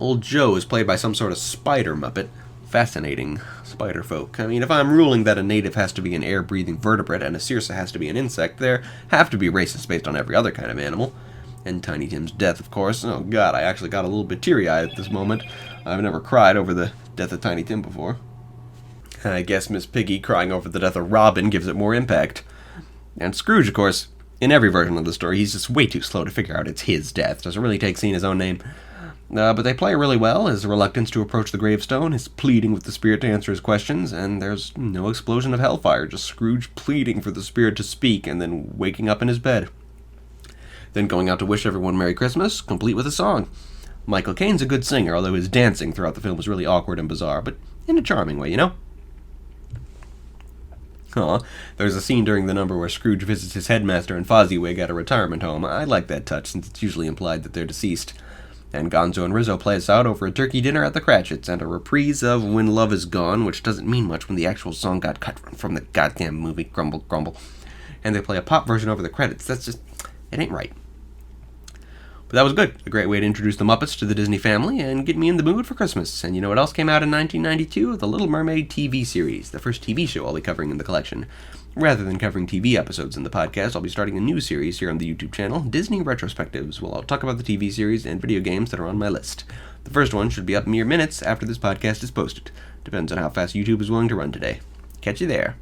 [SPEAKER 1] Old Joe is played by some sort of spider Muppet. Fascinating. Spider folk. I mean, if I'm ruling that a native has to be an air-breathing vertebrate and a Circe has to be an insect, there have to be races based on every other kind of animal. And Tiny Tim's death, of course. Oh god, I actually got a little bit teary-eyed at this moment. I've never cried over the death of Tiny Tim before. I guess Miss Piggy crying over the death of Robin gives it more impact. And Scrooge, of course, in every version of the story, he's just way too slow to figure out it's his death. Doesn't really take seeing his own name. But they play really well, his reluctance to approach the gravestone, his pleading with the spirit to answer his questions, and there's no explosion of hellfire, just Scrooge pleading for the spirit to speak and then waking up in his bed. Then going out to wish everyone Merry Christmas, complete with a song. Michael Caine's a good singer, although his dancing throughout the film was really awkward and bizarre, but in a charming way, you know? Aw, there's a scene during the number where Scrooge visits his headmaster and Fozziwig at a retirement home. I like that touch, since it's usually implied that they're deceased. And Gonzo and Rizzo play us out over a turkey dinner at the Cratchits and a reprise of When Love Is Gone, which doesn't mean much when the actual song got cut from the goddamn movie, grumble, grumble. And they play a pop version over the credits. That's just, it ain't right. But that was good. A great way to introduce the Muppets to the Disney family and get me in the mood for Christmas. And you know what else came out in 1992? The Little Mermaid TV series, the first TV show I'll be covering in the collection. Rather than covering TV episodes in the podcast, I'll be starting a new series here on the YouTube channel, Disney Retrospectives, where I'll talk about the TV series and video games that are on my list. The first one should be up mere minutes after this podcast is posted. Depends on how fast YouTube is willing to run today. Catch you there.